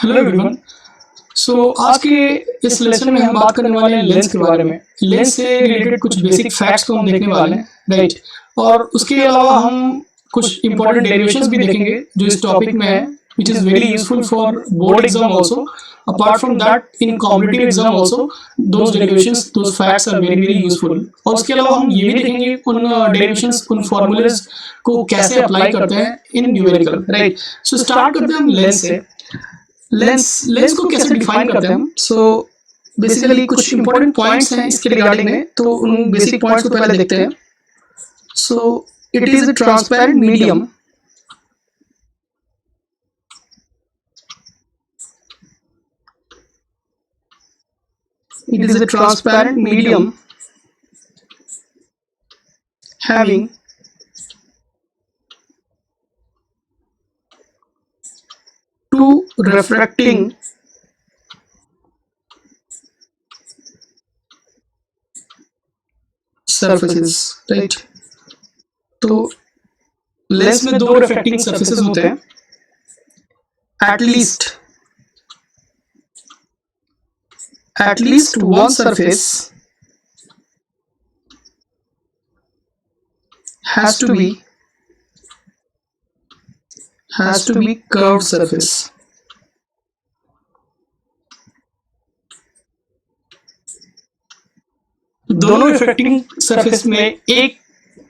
Hello everyone. आज के इस लेसन में हम बात करने वाले हैं लेंस के बारे में। लेंस से रिलेटेड कुछ बेसिक फैक्ट्स को हम देखने वाले हैं, राइट। और उसके अलावा हम कुछ इंपॉर्टेंट डेरिवेशंस भी देखेंगे जो इस टॉपिक में है, which is very useful for board exam also. Apart from that, in competitive exam also those derivations, those facts are very very useful. और उसके अलावा हम ये भी देखेंगे उन डेरिवेशंस, उन फॉर्मूलेज को कैसे अप्लाई करते हैं इन न्यूमेरिकल, राइट। सो स्टार्ट करते हैं हम लेंस से। लेंस को कैसे डिफाइन करते हैं हम? बेसिकली कुछ इंपॉर्टेंट पॉइंट्स हैं इसके रिगार्डिंग में, तो उन बेसिक पॉइंट्स को पहले देखते हैं। It is a transparent medium having two refracting surfaces, right? तो लेंस में दो रिफ्रैक्टिंग सरफेसेस होते हैं। at least one surface has to be curved surface. दोनों रिफ्रैक्टिंग सरफेस में एक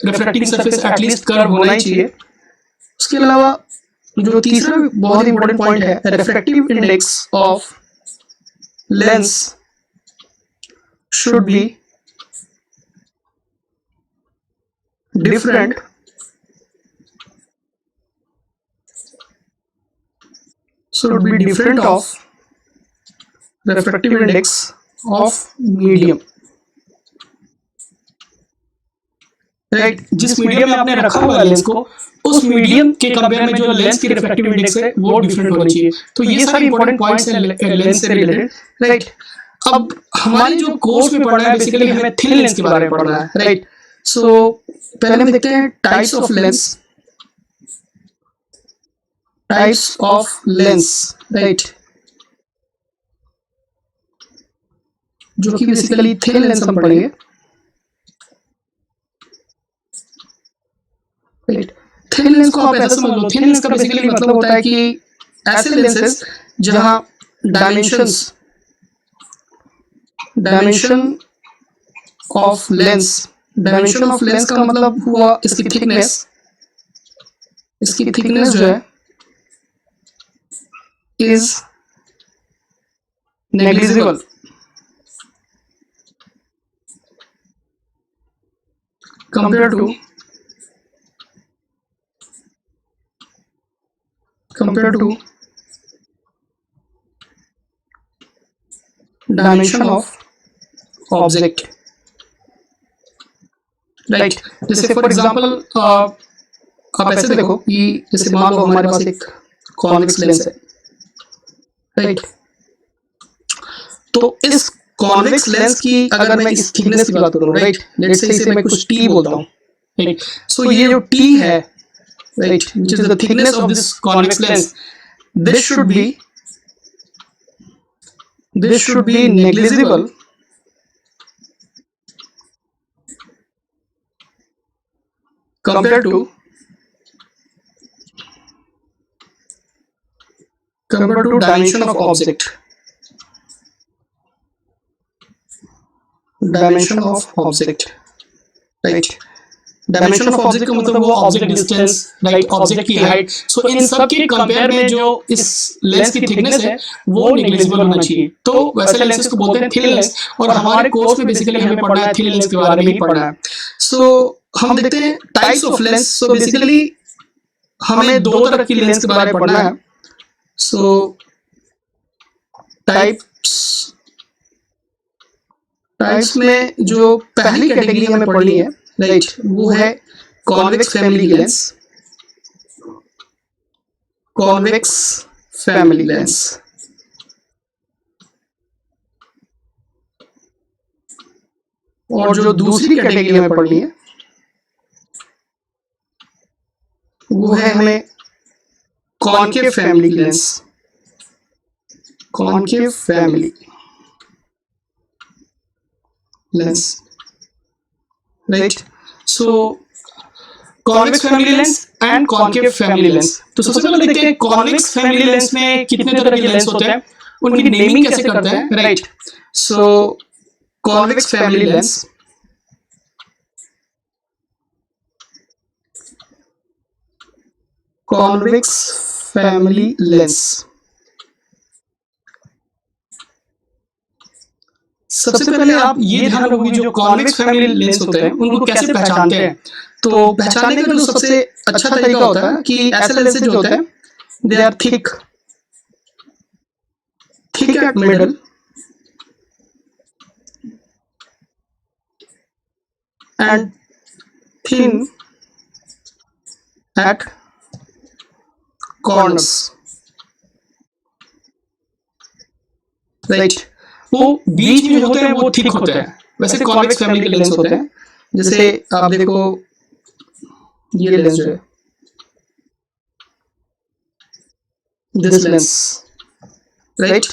रिफ्रैक्टिंग सरफेस एटलीस्ट कर्व होना ही चाहिए। उसके अलावा जो तीसरा बहुत इंपॉर्टेंट पॉइंट है, refractive index of lens should be different of refractive index of medium, right. जिस मीडियम में आपने रखा हुआ है लेंस को, उस मीडियम के कंपेयर में जो लेंस की रिफ्रैक्टिव इंडेक्स है वो डिफरेंट होनी चाहिए। तो ये सारी इंपॉर्टेंट पॉइंट्स हैं लेंस से रिलेटेड, राइट। अब हमारे जो कोर्स में पढ़ना है, बेसिकली हमें थिन लेंस के बारे में पढ़ना है, राइट। पहले हम देखते हैं टाइप्स ऑफ लेंस, राइट। जो कि बेसिकली थिन लेंस हम पढ़ेंगे, राइट। थिन लेंस को आप ऐसा समझ लो, थिन लेंस का बेसिकली मतलब होता है कि ऐसे लेंसेस जहां डायमेंशन ऑफ लेंस का मतलब हुआ इसकी थिकनेस जो है is negligible compare to dimension of object, right. जैसे फॉर एग्जांपल आप ऐसे देखो कि जैसे मान लो हमारे पास एक कॉन्वेक्स लेंस है, राइट। तो इस कॉन्वेक्स लेंस की अगर मैं इस थिकनेस की बात करूं, राइट, लेट्स से इसे मैं कुछ टी बोलता हूं, राइट। ये जो टी है, right, which is the thickness of this convex lens, this should be negligible compared to dimension of object, right। Dimension of object का मतलब वो ऑब्जेक्ट डिस्टेंस, राइट, ऑब्जेक्ट की हाइट। इन सब के कंपेयर में जो इस लेंस की थिकनेस है वो नेग्लिजिबल होना चाहिए। तो वैसे लेंसेस को बोलते हैं थिन लेंस, और हमारे कोर्स में बेसिकली हमें पढ़ना है थिन लेंस के बारे में ही पढ़ना है। हम देखते हैं टाइप्स ऑफ लेंस। बेसिकली हमें दो तरह की लेंस के बारे में पढ़ना है। टाइप्स में जो पहली कैटेगरी हमें पढ़नी है, राइट, वो है कॉन्वेक्स फैमिली लेंस। और जो दूसरी कैटेगरी हमें पढ़नी है वो है हमें concave family lens. Concave family lens, right. So convex family lens and concave family lens. तो सबसे पहले देखते हैं कॉन्वेक्स फैमिली लेंस में कितने तरह के लेंस होते हैं, उनकी नेमिंग कैसे करते हैं, right. So convex family lens, convex family lens. सबसे पहले आप ये ध्यान रखोगे जो कॉन्वेक्स फैमिली लेंस होते हैं उनको कैसे पहचानते हैं। तो पहचानने का जो सबसे अच्छा तरीका होता है कि ऐसे लेंस जो होते हैं they are thick at middle and thin at corners, right. वो बीच में जो होते हैं वो थिक होते हैं। वैसे कॉन्वेक्स फैमिली के लेंस होते हैं, जैसे आप देखो ये लेंस है, दिस लेंस, राइट।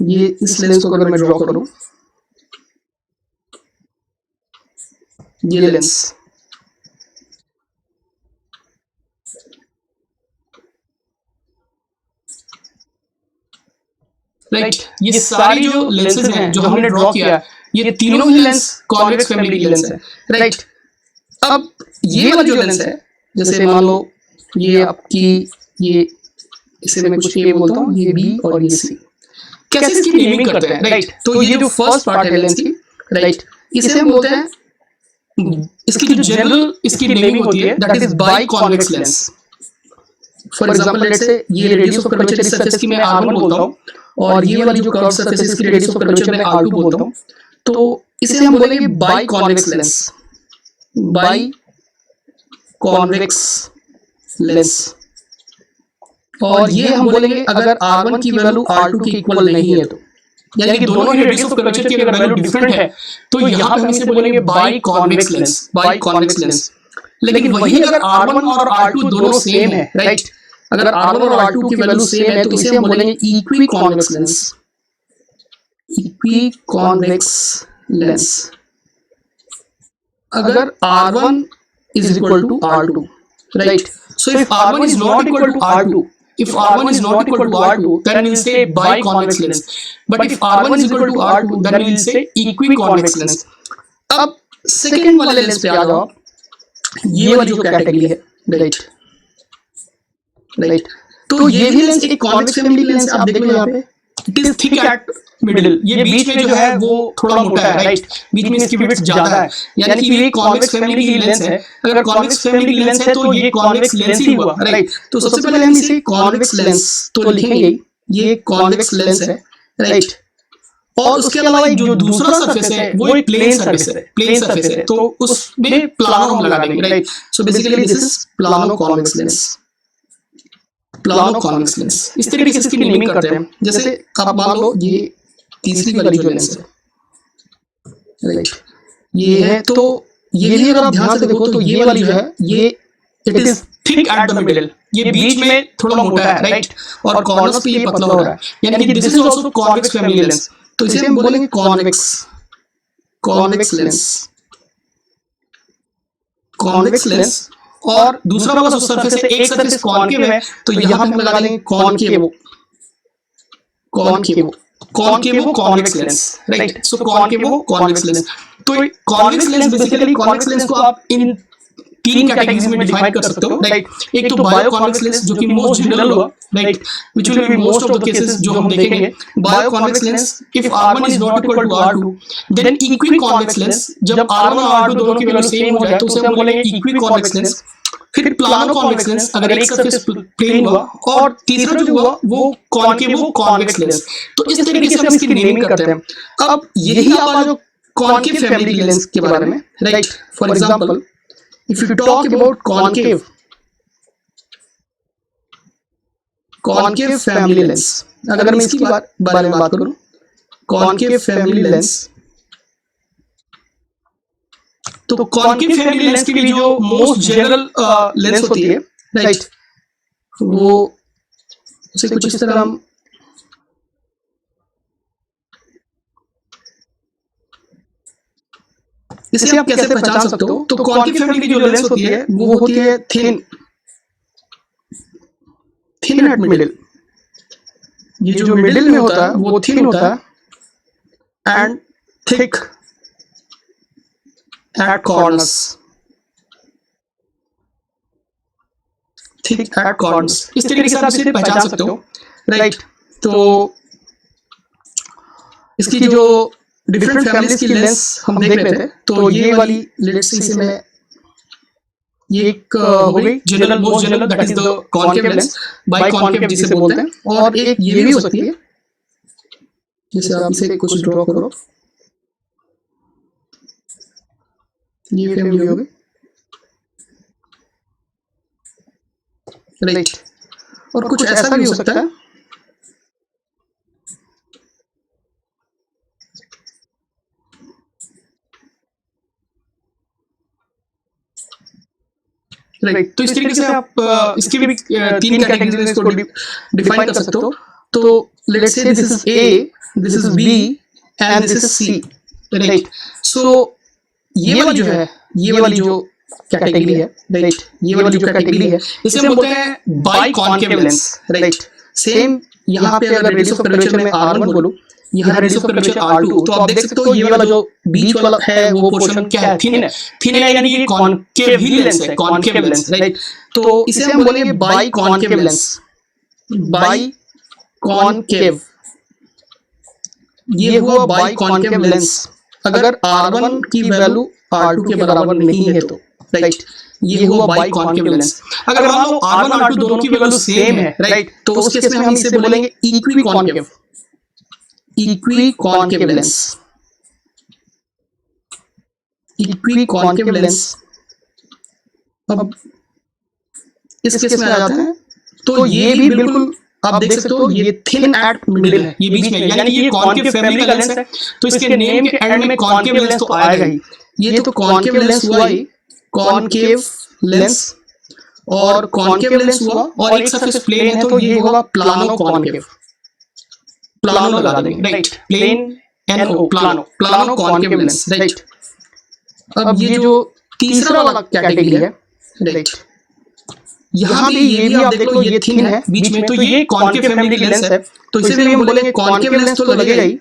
ये इस लेंस को अगर मैं ड्रॉ करूं, ये लेंस, राइट। ये सारी जो लेंसेज हैं जो हमने ड्रॉ किया, ये तीनों ही लेंस कॉन्वेक्स फैमिली की लेंस है, राइट। अब ये वाली जो लेंस है, जैसे मान लो ये आपकी, ये इसे मैं कुछ ए बोलता हूँ, ये बी और ये सी, कैसे इसकी नेमिंग करते हैं, राइट। तो ये जो फर्स्ट पार्ट है लेंस की, राइट, इसे हम बोलते हैं, इसकी जो जनरल इसकी नेमिंग होती है that is by convex lens. For example let's say ये रेडियस ऑफ कर्वेचर इस सरफेस की मैं r1 बोलता हूँ और ये वाली जो कर्व सरफेस है इसकी रेडियस ऑफ कर्वेचर मैं r2 बोलता हूँ, तो इसे हम बोलेंगे by convex lens, by convex lens. और ये हम बोलेंगे अगर r1 की वैल्यू r2 के इक्वल नहीं है तो, यानी कि दोनों ही रेडियस ऑफ कर्वेचर की अगर वैल्यू डिफरेंट है तो यहाँ पे हम इसे बोलेंगे by convex lens, by convex lens. लेकिन वही अगर r1 और r2 दोनों सेम है, राइट, अगर r1 और r2 की वैल्यू सेम है तो इसे हम बोलेंगे equi convex lens, equi convex lens. अगर r1 is equal to r2, right? So if r1 is not equal to r2, if r1 is not equal to r2, then we'll say biconvex lens. But if r1 is equal to r2, then we'll say equiconvex lens. अब second वाले lens पे आ जाओ, ये वाली जो category है, right, right. तो ये भी लेंस एक कॉन्वेक्स फैमिली लेंस, आप देख लो यहाँ पे, it is thick eight middle, ये बीच में जो है वो थोड़ा मोटा है, राइट, बीच में इसकी विड्थ ज्यादा है, यानी कि ये कॉन्वेक्स फैमिली की लेंस है। अगर कॉन्वेक्स फैमिली की लेंस है तो ये कॉन्वेक्स लेंस ही हुआ, राइट। तो सबसे पहले हम इसे कॉन्वेक्स लेंस तो लिखेंगे, ये कॉन्वेक्स लेंस है, राइट। और उसके अलावा एक जो दूसरा सरफेस है वो एक प्लेन सरफेस है, प्लेन सरफेस है, तो उसमें प्लानो हम लगा देंगे, right. So basically this is plano convex lens, plano convex lens. इस तरीके से इसकी नेमिंग करते हैं। जैसे आप मान लो ये तीसरी वाली जो लेंस है, राइट, ये है, तो ये भी अगर आप ध्यान से देखो तो ये वाली जो है ये it is thick at the middle, ये बीच में थोड़ा मोटा है, राइट, और कॉर्नर्स पे ये पतला हो रहा है, यानी कि this is also convex family lens. तो इसे हम बोलेंगे convex, convex lens, convex lens. और दूसरा वाला जो सरफेस है, एक सरफेस कॉनकेव है, तो यहां पे हम लगा लेंगे concavo, concavo, concavo convex lens, right. So concavo convex lens. तो convex lens basically, convex lens को आप इन तीन कैटेगरीज में डिफाइन कर सकते हो, राइट। एक तो बायो कॉन्वेक्स लेंस जो कि मोस्ट जनरल हुआ, right, which will be most of the cases जो हम देखेंगे। Biconvex lens if r1 is not equal to r2, then equiconvex lens, जब r1 और r2 दोनों की वैल्यू सेम हो जाए तो उसे हम बोलेंगे इक्वी कॉन्वेक्स लेंस। फिर प्लानो कॉन्वेक्स लेंस, अगर एक सरफेस प्लेन हुआ, और तीसरा जो हुआ वो कॉनकेवो कॉन्वेक्स लेंस। तो इस तरीके से हम इसकी नेमिंग करते हैं। अब यही आप जो कॉनकेव फैमिली की लेंस के बारे में, right, for example if you talk about concave family lens, अगर मैं इसकी बारे में बात करूं, concave family lens, तो concave family lens की जो मोस्ट जनरल लेंस होती है, राइट, वो उसे कुछ इस तरह हम इसे आप कैसे पहचान सकते हो? तो कॉनकेव फैमिली की जो लेंस होती है वो होती है थिन एट मिडिल। ये जो मिडिल में होता है वो थिन होता है and thick eight corners. Thick eight corners, इस तरीके से आप इसे पहचान सकते हो, राइट। तो इसकी जो डिफरेंट फैमिलीज की लेंस हम देख रहे थे, तो ये वाली लेट्स से इसमें ये एक हो गई general, most general, that is the concave lens, by concave जिसे बोलते हैं। और एक ये भी हो सकती है, जैसे आप इसे कुछ ड्रॉ करो, ये फैमिली हो गई, राइट। और कुछ ऐसा भी हो सकता है, राइट। तो इस तरीके से आप इसकी भी तीन कैटेगरीज में इसको डिफाइन कर सकते हो। तो let's say this is A, this is B and this is C, right. So ये वाली जो है, ये वाली जो कैटेगरी है, राइट, ये वाली जो कैटेगरी है इसे हम बोलते हैं by concave lens, right. Same यहाँ पे अगर रेडियस ऑफ कर्वेचर में R1 बोलूं, यहाँ रेडियस ऑफ कर्वेचर R2, तो आप देख सकते हो ये वाला जो बीच वाला है वो पोर्शन क्या है, थिन है। थिन है यानी ये कॉनकेव ही लेंस है, कॉनकेव लेंस, राइट। तो इसे हम बोलेंगे by concave lens, by concave. ये हुआ बाई कॉनकेव लेंस अगर R1 की वैल्यू R2 के बराबर नहीं है तो, राइट। ये हुआ बाई कॉनकेव लेंस। अगर मान लो R1 R2 दोनों की वैल्यू सेम है, राइट, तो उस केस में हम इसे बोलेंगे equi concave, equi concave lens, equi concave lens. अब इस केस में आ जाते हैं, तो ये भी बिल्कुल आप देख सकते हो ये थिन एट मिडिल है, ये बीच में, यानी ये कॉनकेव फैमिली का लेंस है। तो इसके नेम के एंड में कॉनकेव लेंस तो आएगा ही। ये तो कॉनकेव लेंस हुआ ही, कॉनकेव लेंस, और कॉनकेव लेंस हुआ, और एक सरफेस प्लेन है तो ये होगा प्लानो कॉनकेव, प्लानो लगा देंगे, right. Plane NO, plano, plano concave lens, right. अब ये जो तीसरा वाला कैटेगरी है, राइट, यहाँ भी ये भी आप देख लो ये थिन है बीच में, तो ये कॉनकेव फैमिली की लेंस है। तो इसे भी हम बोलेंगे कॉनकेव लेंस तो लगेगा ही,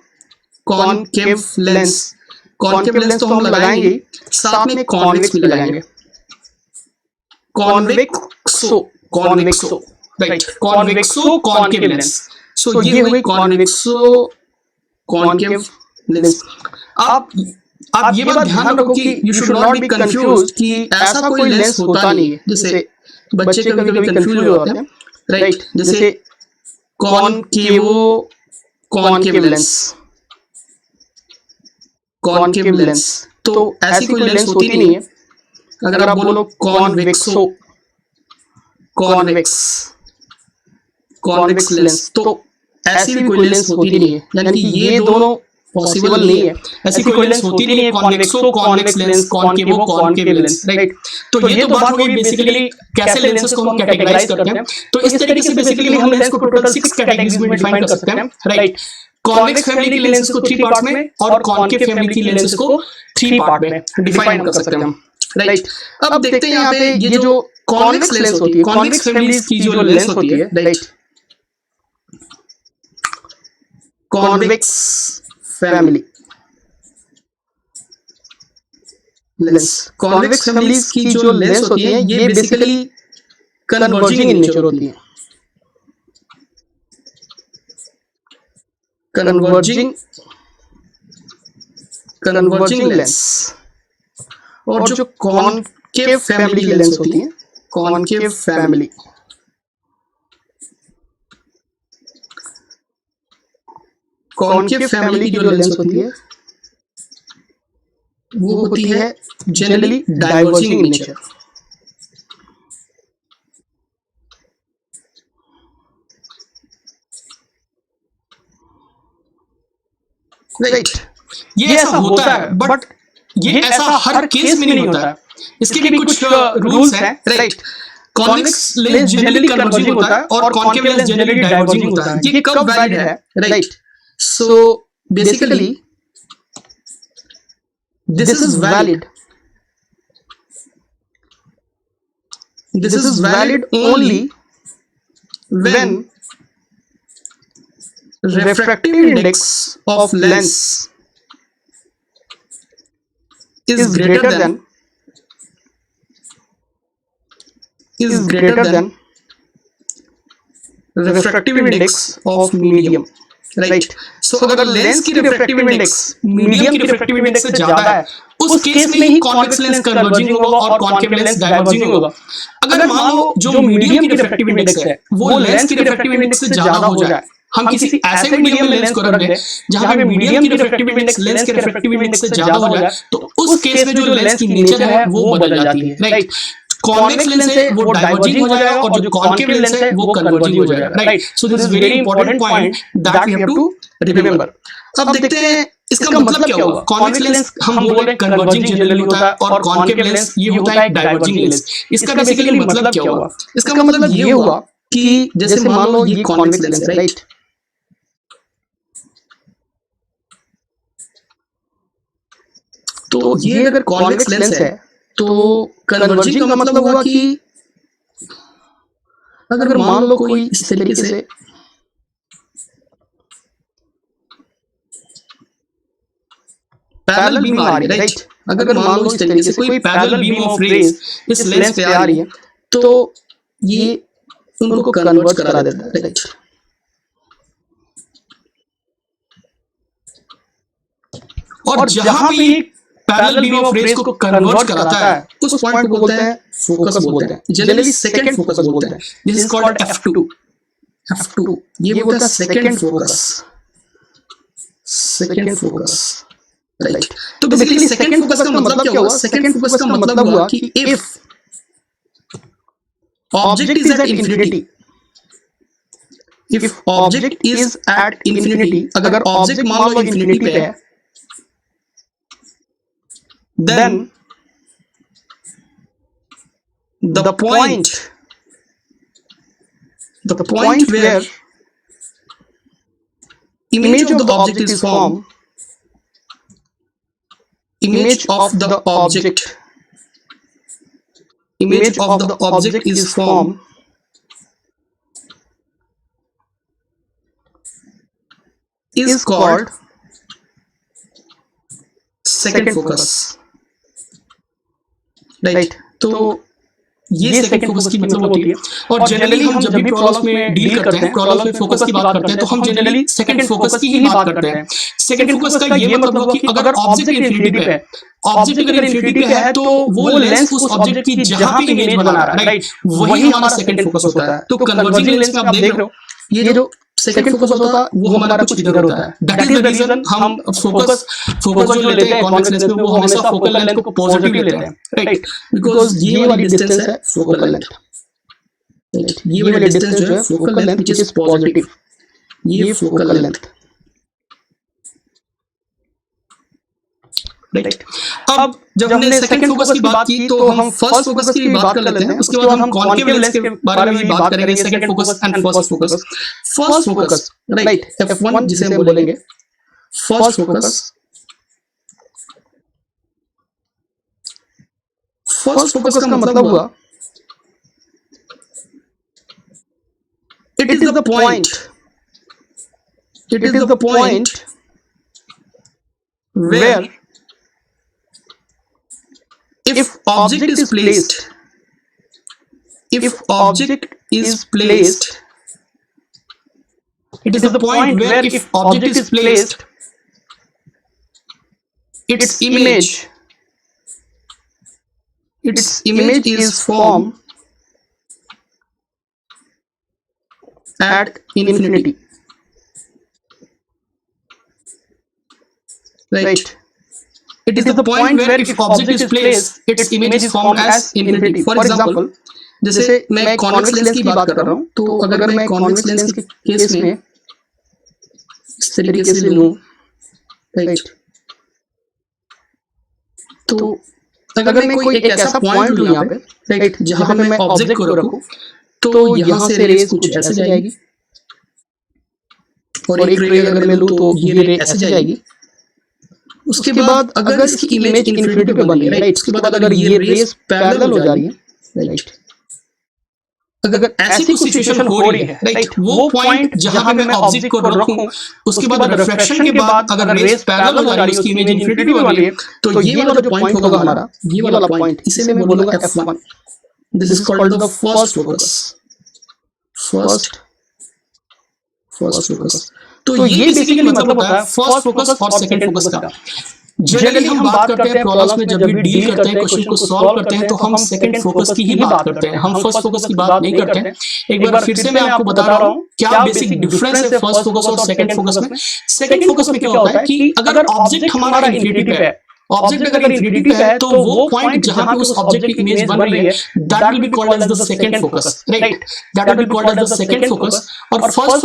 कॉनकेव लेंस। कॉनकेव लेंस तो हम लगाएंगे, साथ में कॉन्वेक्स भी लगाएंगे, convexo, convexo, right, convexo concave lens. So ये हुई कॉन्वेक्सो कॉनकेव लेंस। आप ये बात ध्यान रखो कि you should not be confused कि ऐसा कोई लेंस होता नहीं है, जैसे बच्चे कभी-कभी कंफ्यूज हो जाते हैं, राइट। जैसे कॉनकेवो कॉनकेव लेंस, कॉनकेव लेंस, तो ऐसी कोई लेंस होती नहीं है। अगर आप बोलो कॉन्वेक्सो, कॉन्वेक्स, कॉन्वेक्स लेंस, तो ऐसी भी कोई लेंस होती नहीं है, यानी कि ये दोनों पॉसिबल नहीं है। ऐसी कोई लेंस होती नहीं है, कॉन्वेक्सो convex lens, कॉनकेवो concave lens, right. तो ये तो बात हो गई बेसिकली कैसे लेंसेस को हम कैटेगराइज करते हैं। तो इस तरीके से बेसिकली हम लेंस को टोटल 6 कैटेगरीज में डिफाइन कर सकते हैं, राइट। कॉन्वेक्स फैमिली की लेंसेस को 3 पार्ट्स में और कॉनकेव फैमिली की लेंसेस को 3 पार्ट में डिफाइन कर सकते हैं, राइट। अब देखते हैं यहाँ पे ये जो कॉन्वेक्स लेंस होती है, कॉन्वेक्स फैमिली की जो लेंस होती है, right, convex family lens, convex families की जो लेंस होती है ये बेसिकली कन्वर्जिंग इन नेचर होती है, कन्वर्जिंग लेंस। और जो कॉनकेव फैमिली की लेंस होती है, कॉनकेव फैमिली, कॉनकेव फैमिली की जो लेंस होती है वो होती है generally diverging in nature, right. ये ऐसा होता है, बट ये ऐसा हर केस में नहीं होता है। इसके भी कुछ रूल्स हैं, right. Convex lens generally converging होता है और कॉनकेव लेंस जनरली डाइवर्जिंग होता है। ये कब वैलिड है, right. So basically this is valid. This is valid only when refractive index of lens is greater than refractive index of medium, right? So अगर lens की refractive index मीडियम की refractive index से ज्यादा है, उस case में ही convex lens converging होगा और कॉन्केव लेंस डाइवर्जिंग होगा। अगर मान लो जो मीडियम की refractive index है वो लेंस की refractive index से ज्यादा हो जाए, हम किसी ऐसे मीडियम में लेंस को रख दें जहां पे मीडियम की refractive index लेंस के refractive index से ज्यादा हो जाए, तो उस केस में जो लेंस की नेचर है वो बदल जाती है, राइट? कॉन्वेक्स लेंस है वो डाइवर्जिंग हो जाएगा और जो कॉन्केव लेंस है वो कन्वर्जिंग हो जाएगा, right? So this is very important point that we have to remember. अब देखते हैं इसका मतलब क्या हुआ। कॉन्वेक्स लेंस हम बोल रहे हैं कन्वर्जिंग जनरली होता है और कॉन्केव लेंस ये होता है डाइवर्जिंग लेंस। इसका बेसिकली मतलब क्या हुआ? इसका मतलब ये हुआ कि जैसे मान लो ये कॉन्वेक्स लेंस है, राइट? तो ये अगर कॉन्वेक्स लेंस है तो कन्वर्जिंग का मतलब हुआ कि अगर मान लो कोई इस तरीके से पैरेलल बीम आ रही है, राइट? अगर मान लो इस तरीके से कोई पैरेलल बीम ऑफ रेज इस लेंस पे आ रही है तो ये उनको कन्वर्ट करा देता है, राइट? और जहां पे ये पैरेलल बीम ऑफ रेज को कन्वर्ट कराता है उस पॉइंट को बोलते हैं फोकस बोलते हैं, जनरली सेकंड फोकस बोलते हैं। This is called F2। F2 ये बोलता है सेकंड फोकस, राइट? तो बेसिकली सेकंड फोकस का मतलब क्या हुआ? सेकंड फोकस का मतलब हुआ कि if object is at infinity, if object is at infinity, अगर ऑब्जेक्ट मान लो इंफिनिटी पे है, then the point where image of the object is formed, image of the object is formed is called second focus, right? तो ये second focus की मतलब होती है। और जनरली हम जब भी प्रॉब्लम्स में डील करते हैं, प्रॉब्लम्स में फोकस की बात करते हैं, तो हम जनरली सेकंड फोकस की ही बात करते हैं। सेकंड फोकस का ये मतलब हुआ कि अगर ऑब्जेक्ट इंफिनिटी पे है, ऑब्जेक्ट अगर इंफिनिटी पे है तो वो लेंस उस ऑब्जेक्ट की जहां पे इमेज बना रहा है, राइट, वही हमारा सेकंड फोकस होता है। तो कन्वर्जिंग लेंस में आप देख रहे हो ये जो सेकंड फोकस होता है वो हमारा कुछ इधर होता है। दैट इज द रीजन हम फोकस जो लेते हैं कॉन्वेक्स लेंस में वो हमेशा फोकल लेंथ को पॉजिटिव लेते हैं, राइट? बिकॉज़ ये वाली डिस्टेंस है फोकल लेंथ, राइट? ये वाली डिस्टेंस जो है focal length which is positive, ये फोकल लेंथ, राइट? अब जब हमने सेकंड फोकस की बात की तो हम फर्स्ट फोकस की बात कर लेते हैं, उसके बाद हम कॉन्केव लेंस के बारे में भी बात करेंगे। Second focus and first focus. First focus, right, F1 जिसे हम बोलेंगे फर्स्ट फोकस। फर्स्ट फोकस का मतलब हुआ it is the point where if object is placed, it is the point where if object is placed, its image is formed at infinity, right? It is the point where if object is placed, its image is formed as infinity. For example, जैसे मैं convex lens की बात कर रहा हूँ, तो अगर मैं कॉन्वेक्स लेंस के केस में इस तरीके से लूँ, राइट, तो अगर मैं कोई एक ऐसा पॉइंट लूँ यहाँ पे, राइट, जहाँ पे मैं ऑब्जेक्ट को रखूँ, तो यहाँ से रेज कुछ ऐसे जाएगी और एक रे अगर मैं लूँ तो ये रे ऐसे जाएगी, उसके बाद अगर इसकी इमेज इन्फिनिटी पे बन रही है, राइट, उसके बाद अगर ये रेस पैरेलल हो जा रही है, राइट, अगर ऐसी कुछ सिचुएशन हो रही है, राइट, वो पॉइंट जहां पे मैं ऑब्जेक्ट को रखूं, उसके बाद रिफ्रैक्शन के बाद अगर रेस पैरेलल हो जा रही है, उसकी इमेज इन्फिनिटी पे बन रही है, तो ये वाला जो पॉइंट होगा हमारा, ये वाला पॉइंट, इसे मैं बोलूंगा f1. This is called the first focus. First focus. तो ये बेसिकली मतलब होता है फर्स्ट फोकस और सेकंड फोकस का. जनरली हम बात करते हैं प्रॉब्लम्स में, जब भी डील करते हैं, क्वेश्चन को सॉल्व करते हैं, तो हम सेकंड फोकस की ही बात करते हैं, हम फर्स्ट फोकस की बात नहीं करते हैं. एक बार फिर से मैं आपको बता रहा हूँ क्या बेसिक डिफरेंस है फर्स्ट फोकस और सेकंड फोकस में. सेकंड फोकस में क्या होता है कि अगर ऑब्जेक्ट हमारा इन्फिनिटी पे है, ऑब्जेक्ट अगर इन्फिनिटी पे है, तो वो पॉइंट जहां पे उस ऑब्जेक्ट की इमेज बन रही है, that will be called as the second focus, right, that will be called as the second focus. और फर्स्ट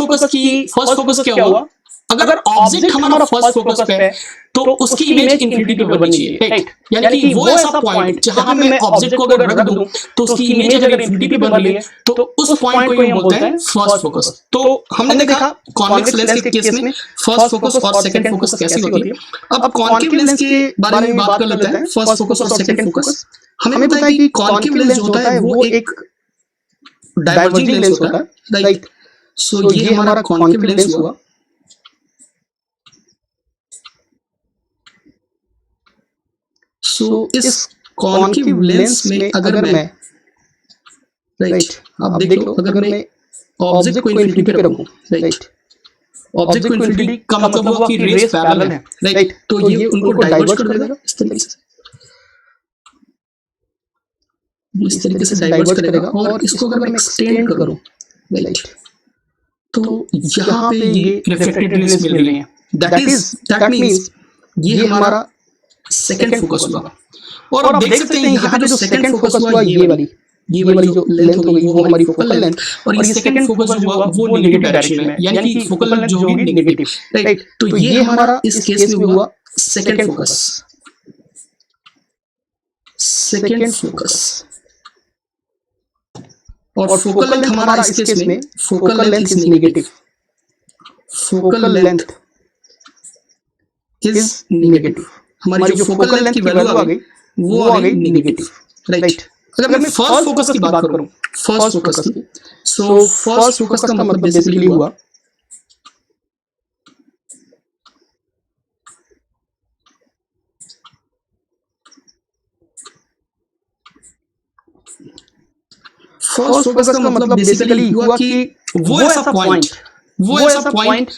फोकस क्या हुआ, अगर ऑब्जेक्ट हमारा फर्स्ट फोकस पे है, तो उसकी इमेज इन्फिनिटी पे बननी चाहिए, राइट, यानी कि वो ऐसा पॉइंट जहां पे मैं ऑब्जेक्ट को अगर रख दूं, तो उसकी इमेज अगर इन्फिनिटी पे बन रही है, तो उस पॉइंट को हम बोलते हैं फर्स्ट फोकस. तो हमने देखा कॉन्वेक्स लेंस के केस में फर्स्ट फोकस और सेकंड फोकस कैसी होती है. अब कॉन्केव लेंस के बारे में बात कर लेते हैं, फर्स्ट फोकस और सेकंड फोकस. हमें पता है कि कॉन्केव लेंस जो होता है वो एक डाइवर्जिंग लेंस होता है, राइट. सो ये हमारा कॉन्केव लेंस हुआ. सो इस कॉन्केव लेंस में अगर मैं, राइट, आप देख लो, अगर मैं ऑब्जेक्ट को इन्फिनिटी पे रखूं, राइट, ऑब्जेक्ट को इन्फिनिटी का मतलब हुआ कि रेस पैरेलल है, राइट, तो ये उनको डाइवर्ज कर देगा इस तरीके से, इस तरीके से डाइवर्ज करेगा. और इसको अगर मैं एक्सटेंड करूं, राइट, तो यहाँ पे ये रिफ्लेक्टेड रेस मिल रही है. दैट मींस ये हमारा सेकंड फोकस हुआ. और आप देख सकते हैं यहाँ पे जो सेकंड फोकस हुआ, ये वाली जो लेंथ हो गई वो हमारी फोकल लेंथ, और ये सेकंड फोकस जो हुआ वो नेगेटिव डायरेक्शन में, यानी कि फोकल लेंथ जो होगी नेगेटिव, राइट. तो ये हमारा इस केस में हुआ सेकंड फोकस. सेकंड फोकस और फोकल लेंथ हमारा इस केस में, focal length is negative. Focal length is negative. हमारी जो फोकल लेंथ की वैल्यू आ गई वो आ गई नेगेटिव, राइट. अगर मैं फर्स्ट फोकस की बात करूं, फर्स्ट फोकस की, सो फर्स्ट फोकस का मतलब बेसिकली हुआ फर्स्ट फोकस का मतलब बेसिकली हुआ कि वो ऐसा पॉइंट,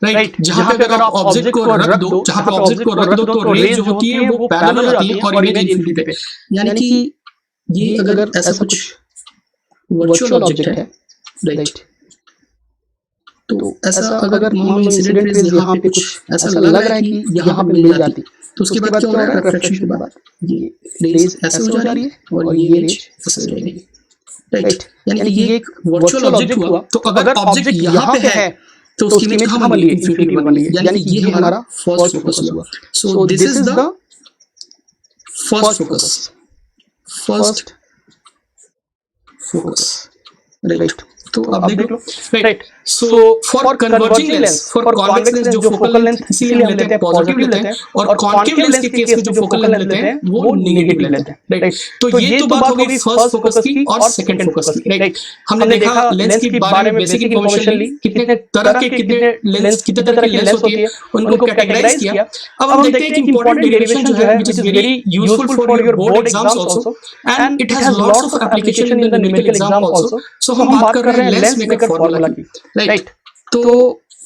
राइट, जहां पे अगर आप ऑब्जेक्ट को रख दो, तो रेज जो होती है वो पैरेलल हो जाती है और इमेज इन्फिनिटी पे. यानी कि ये अगर ऐसा कुछ वर्चुअल ऑब्जेक्ट है, राइट, तो ऐसा अगर मान लो इंसिडेंट रेज यहाँ पे कुछ ऐसा लग रहा है कि यहाँ पे मिल जाती, तो उसके बाद क्या हो रहा है, रिफ्रैक्शन के बाद ये रेज ऐसे हो जा रही है और ये रेज ऐसे हो जाएगी, राइट. यानी कि ये एक वर्चुअल ऑब्जेक्ट हुआ. तो अगर ऑब्जेक्ट यहाँ पे है तो उसकी इमेज कहां बन रही है, इन्फिनिटी बन रही है, यानी कि ये हमारा फर्स्ट फोकस हुआ. So this is the first focus, right. तो आप देख लो, right. So for converging lens, for convex lens जो फोकल लेंथ इसीलिए हम लेते हैं पॉजिटिव लेते हैं, और कॉन्केव लेंस के केस में जो फोकल लेंथ लेते हैं वो नेगेटिव लेते हैं, राइट. तो ये तो बात हो गई फर्स्ट फोकस की और सेकंड फोकस की, राइट. हमने देखा लेंस के बारे में बेसिक इंफॉर्मेशन ली, कितने तरह के कितने तरह की लेंस होती है, उनको कैटेगराइज किया. अब हम देखते हैं कि इंपॉर्टेंट डेरिवेशन जो है which is very useful for your board exams also, and it has lots of application in the numerical exam also. So हम बात कर रहे हैं लेंस मेकर फार्मूला की, राइट. तो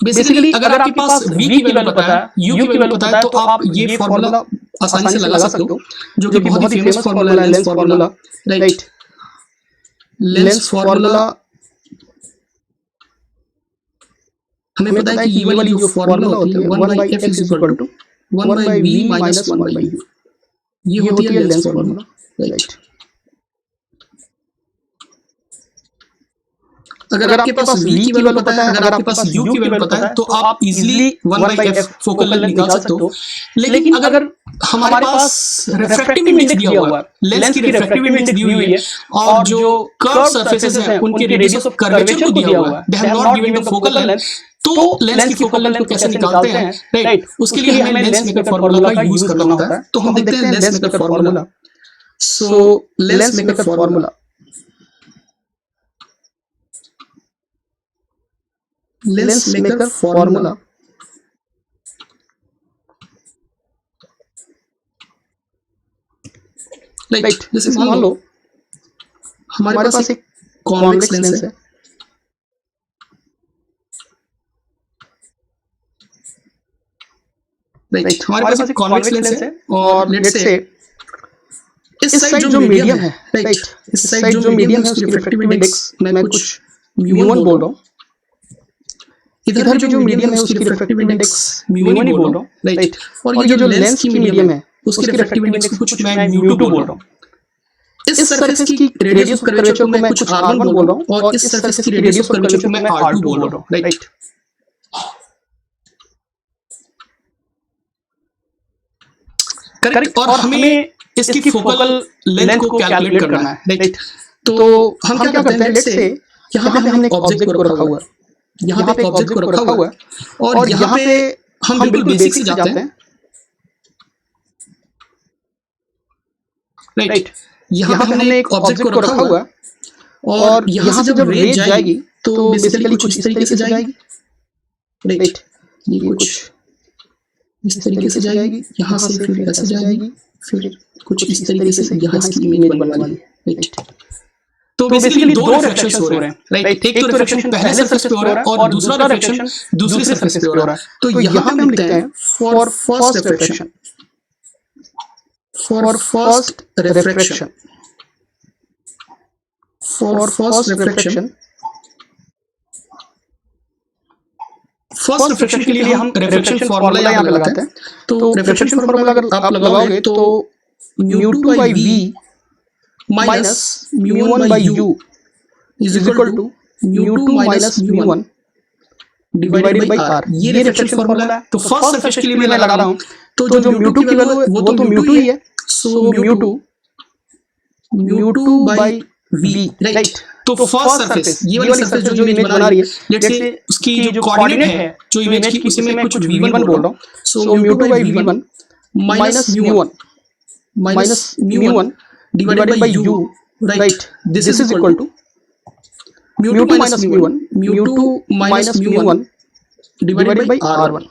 बेसिकली अगर आपके पास v की वैल्यू पता है, u की वैल्यू पता है, तो आप ये फार्मूला आसानी से लगा सकते हो, जो कि बहुत ही फेमस फार्मूला है, lens formula, right. Lens formula हमें पता है कि ये वाली जो फार्मूला होती है 1/f = 1/v - 1/u, ये होती है लेंस फार्मूला, राइट. अगर आपके पास v की वैल्यू पता है, अगर आपके पास u की वैल्यू पता है, तो आप इजीली 1/f फोकल लेंथ निकाल सकते हो. लेकिन अगर हमारे पास रिफ्रैक्टिव इंडेक्स दिया हुआ है, लेंस की रिफ्रैक्टिव इंडेक्स दी हुई है, और जो कर्व सरफेसेस हैं उनके रेडियस ऑफ कर्वेचर को दिया हुआ है, they have not given the focal length, तो लेंस की फोकल लेंथ को कैसे निकालते हैं, राइट, उसके लिए हमें लेंस मेकर फार्मूला का यूज करना होता है। तो हम देखते हैं lens maker formula. So lens maker formula, lens maker formula right, जैसे मान लो हमारे पास एक कॉन्वेक्स लेंस है, राइट, हमारे पास एक कॉन्वेक्स लेंस है और लेट्स से इस साइड जो मीडियम है, राइट, इस साइड जो मीडियम है उसकी रिफ्रैक्टिव इंडेक्स मैं कुछ mu1 बोल रहा हूँ, इधर जो मीडियम है उसकी रिफ्रैक्टिव इंडेक्स mu1 ही बोल रहा हूँ, राइट, और ये जो लेंस की मीडियम है उसकी रिफ्रैक्टिव इंडेक्स कुछ मैं mu2 बोल रहा हूँ। इस सरफेस की रेडियस ऑफ कर्वेचर को मैं कुछ r1 बोल रहा हूँ और इस सरफेस की रेडियस ऑफ कर्वेचर को मैं r2 बोल रहा हूँ, राइट। करेक्ट, और हमें इसकी फोकल लेंथ को कैलकुलेट करना है, राइट। तो हम क्या करते हैं, लेट्स से यहाँ पे हमने एक ऑब्जेक्ट को रखा हुआ है, यहाँ पे एक ऑब्जेक्ट को रखा हुआ है और यहाँ पे हम बिल्कुल बेसिक से जाते हैं, राइट। यहाँ पे हमने एक ऑब्जेक्ट को रखा हुआ है और यहाँ से जब रेज जाएगी तो बेसिकली कुछ इस तरीके से जाएगी, राइट, ये कुछ इस तरीके से जाएगी, यहाँ से फिर ऐसे जाएगी, फिर कुछ इस तरीके से यहाँ इसकी इमेज बनने वाली है, राइट। तो बेसिकली दो रिफ्लेक्शंस हो रहे हैं, राइट, एक तो रिफ्लेक्शन पहले सरफेस पे हो रहा है और दूसरा रिफ्लेक्शन दूसरी सरफेस पे हो रहा है। तो यहाँ पे हम लिखते हैं for first reflection, for first reflection, for first reflection, first reflection के लिए हम रिफ्लेक्शन फार्मूला यहाँ पे लगाते हैं। तो रिफ्लेक्शन फार्मूला अगर आप लगाओगे तो mu2 by v minus mu1 by u is equal to mu2 minus mu1 divided by r। ये रिफ्लेक्शन फार्मूला है। तो फर्स्ट रिफ्लेक्शन के लिए मैं लगा रहा हूँ, तो जो mu2 की वैल्यू है वो तो mu2 ही है, सो mu2 by v, राइट। तो फर्स्ट सरफेस, ये वाली सरफेस जो इमेज बना रही है, लेट्स से उसकी जो कोऑर्डिनेट है जो इमेज की, उसे मैं कुछ v1 बोल रहा हूँ, सो mu2 by v1 minus mu1 divided by u, right, this is equal to mu2 minus mu1 divided by r1।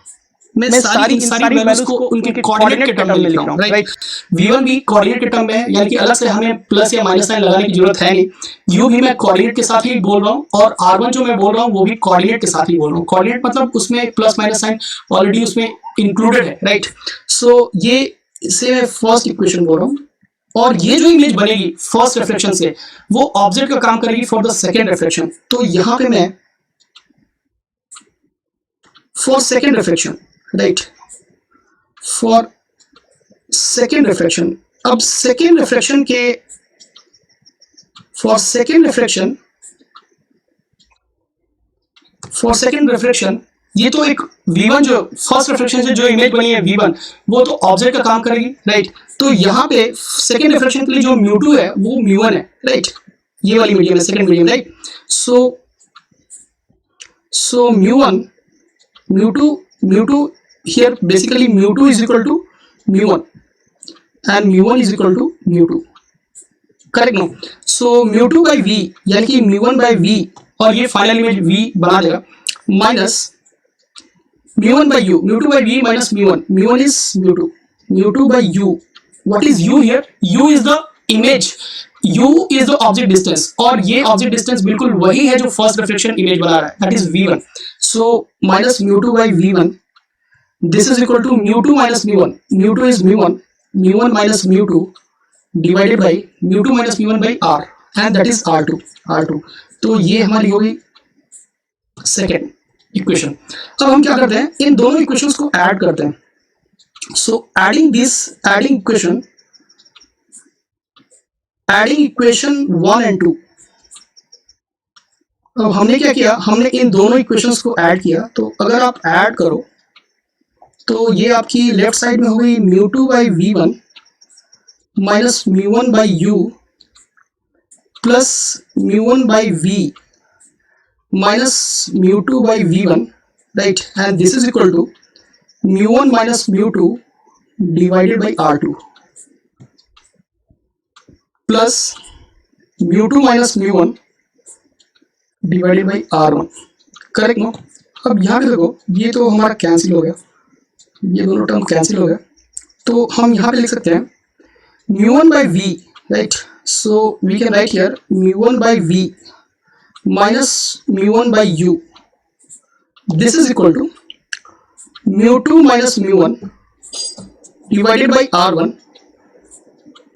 मैं सारी वैल्यूज को उनके कोऑर्डिनेट के टर्म में लिख रहा हूँ, राइट। v1 भी कोऑर्डिनेट के टर्म में है, यानी कि अलग से हमें प्लस या माइनस साइन लगाने की जरूरत है नहीं। u भी मैं कोऑर्डिनेट के साथ ही बोल रहा हूँ और r1 जो मैं बोल रहा हूँ वो भी कोऑर्डिनेट के साथ ही बोल रहा हूँ। कोऑर्डिनेट मतलब उसमें प्लस माइनस साइन ऑलरेडी उसमें इंक्लूडेड है, राइट। सो ये इसे मैं फर्स्ट इक्वेशन बोल रहा हूँ और ये जो इमेज बनेगी फर्स्ट रिफ्लेक्शन से वो ऑब्जेक्ट का काम करेगी फॉर द सेकेंड रिफ्लेक्शन। तो यहाँ पे मैं for second reflection, right, for second reflection, अब सेकेंड रिफ्लेक्शन के फॉर सेकेंड रिफ्लेक्शन ये तो एक v1 जो फर्स्ट रिफ्लेक्शन से जो इमेज बनी है v1 वो तो ऑब्जेक्ट का काम करेगी, राइट। तो यहाँ पे सेकेंड रिफ्लेक्शन के लिए जो mu2 है वो mu1 है, राइट, ये वाली मीडियम है, second medium, right. So mu2 here basically mu2 is equal to mu1 and mu1 is equal to mu2, correct no? So mu2 by v यानी कि mu1 by v और ये फाइनल इमेज v बना देगा minus mu1 by u, mu2 by v minus mu1 is mu2 by u, what is u here? u is the image, u is the object distance और ये object distance बिल्कुल वही है जो first reflection image बना रहा है, that is v1। so minus mu2 by v1, this is equal to mu2 minus mu1, mu2 is mu1 minus mu2 divided by mu2 minus mu1 by r and that is r2। तो ये हमारी होगी second equation. अब हम क्या करते हैं, इन दोनों इक्वेशंस को ऐड करते हैं। So adding equation 1 and 2। अब हमने क्या किया, हमने इन दोनों इक्वेशंस को ऐड किया। तो अगर आप ऐड करो तो ये आपकी लेफ्ट साइड में होगी mu2 by v1 minus mu1 by u plus mu1 by v minus mu2 by v1 right, and this is equal to μ1 minus μ2 divided by R2 plus μ2 minus μ1 divided by R1, correct no. अब यहाँ पे देखो ये तो हमारा cancel हो गया, ये दोनों टर्म कैंसिल हो गया, तो हम यहाँ पे लिख सकते हैं μ1 by v, right, so we can write here μ1 by v minus μ1 by u, this is equal to μ2 minus μ1 divided by R1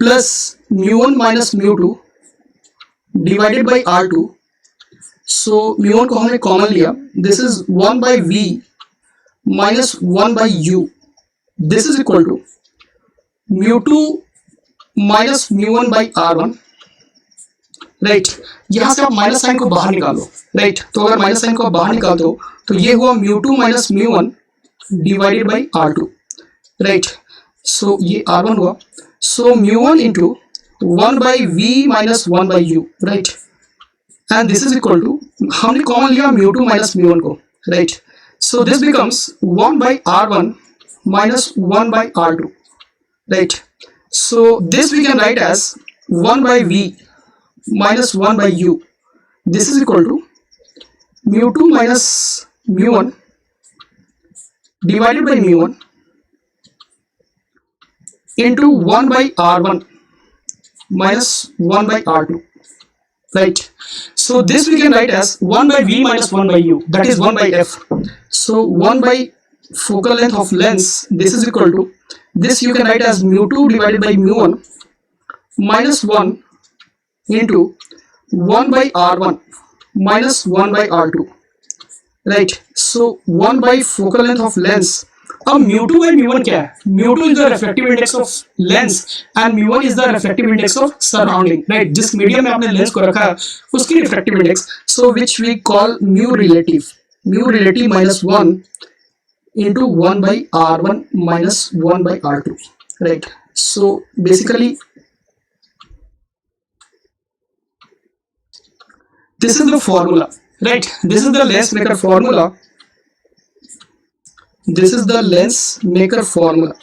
plus μ1 minus μ2 divided by R2, so μ1 को हमने कॉमन लिया, this is 1 by v minus 1 by u, this is equal to μ2 minus μ1 by R1, right. यहां से आप minus sign को बाहर निकालो, right, तो अगर माइनस साइन को आप बाहर निकालते हो तो ये हुआ μ2 minus μ1 divided by R2, right, so ये R1 हुआ, so μ1 into 1 by v minus 1 by u, right, and this is equal to, हमने कॉमन लिया μ2 माइनस μ1 को, right, so this becomes 1 by R1 minus 1 by R2, right, so this we can write as 1 by v minus 1 by u, this is equal to μ2 minus μ1 divided by μ1 into 1 by R1 minus 1 by R2, right, so this we can write as 1 by v minus 1 by u, that is 1 by f, so 1 by focal length of lens, this is equal to, this you can write as μ2 divided by μ1 minus 1 into 1 by R1 minus 1 by R2, right, so 1 by focal length of lens। अब μ2 by μ1 क्या है? μ2 is the refractive index of lens and μ1 is the refractive index of surrounding, right, जिस medium में आपने lens को रखा है उसकी refractive index, so which we call mu relative minus 1 into 1 by R1 minus 1 by R2, right, so basically this is the formula, right, this is the lens maker formula, this is the lens maker formula,